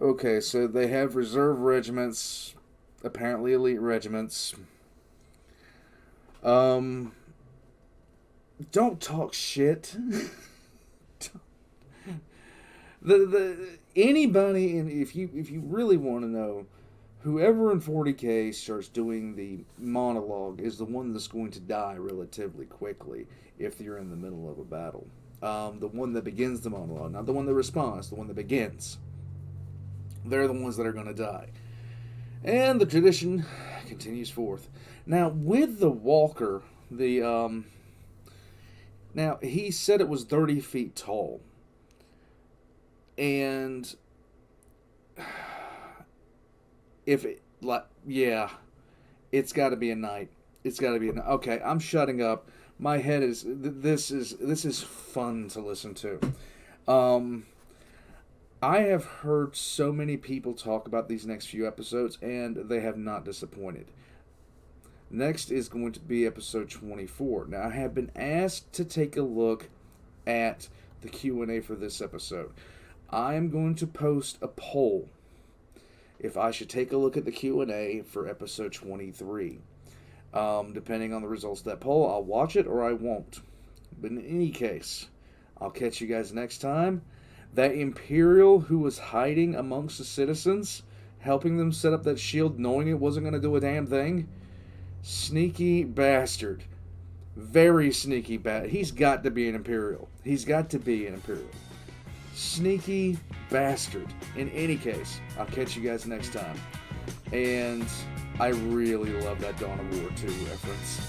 Okay, so they have reserve regiments, apparently elite regiments. Don't talk shit. Anybody, and if you really want to know, whoever in 40K starts doing the monologue is the one that's going to die relatively quickly if you're in the middle of a battle. The one that begins the monologue, not the one that responds, the one that begins. They're the ones that are going to die. And the tradition continues forth. Now, with the Walker, now, he said it was 30 feet tall. And if it, it's got to be a knight. It's got to be a knight. Okay, I'm shutting up. My head is, this is fun to listen to. I have heard so many people talk about these next few episodes, and they have not disappointed. Next is going to be episode 24. Now, I have been asked to take a look at the Q&A for this episode. I am going to post a poll if I should take a look at the Q&A for episode 23. Depending on the results of that poll, I'll watch it or I won't. But in any case, I'll catch you guys next time. That Imperial who was hiding amongst the citizens, helping them set up that shield, knowing it wasn't going to do a damn thing, sneaky bastard. Very sneaky bastard. He's got to be an Imperial. He's got to be an Imperial. Sneaky bastard. In any case, I'll catch you guys next time. And I really love that Dawn of War 2 reference.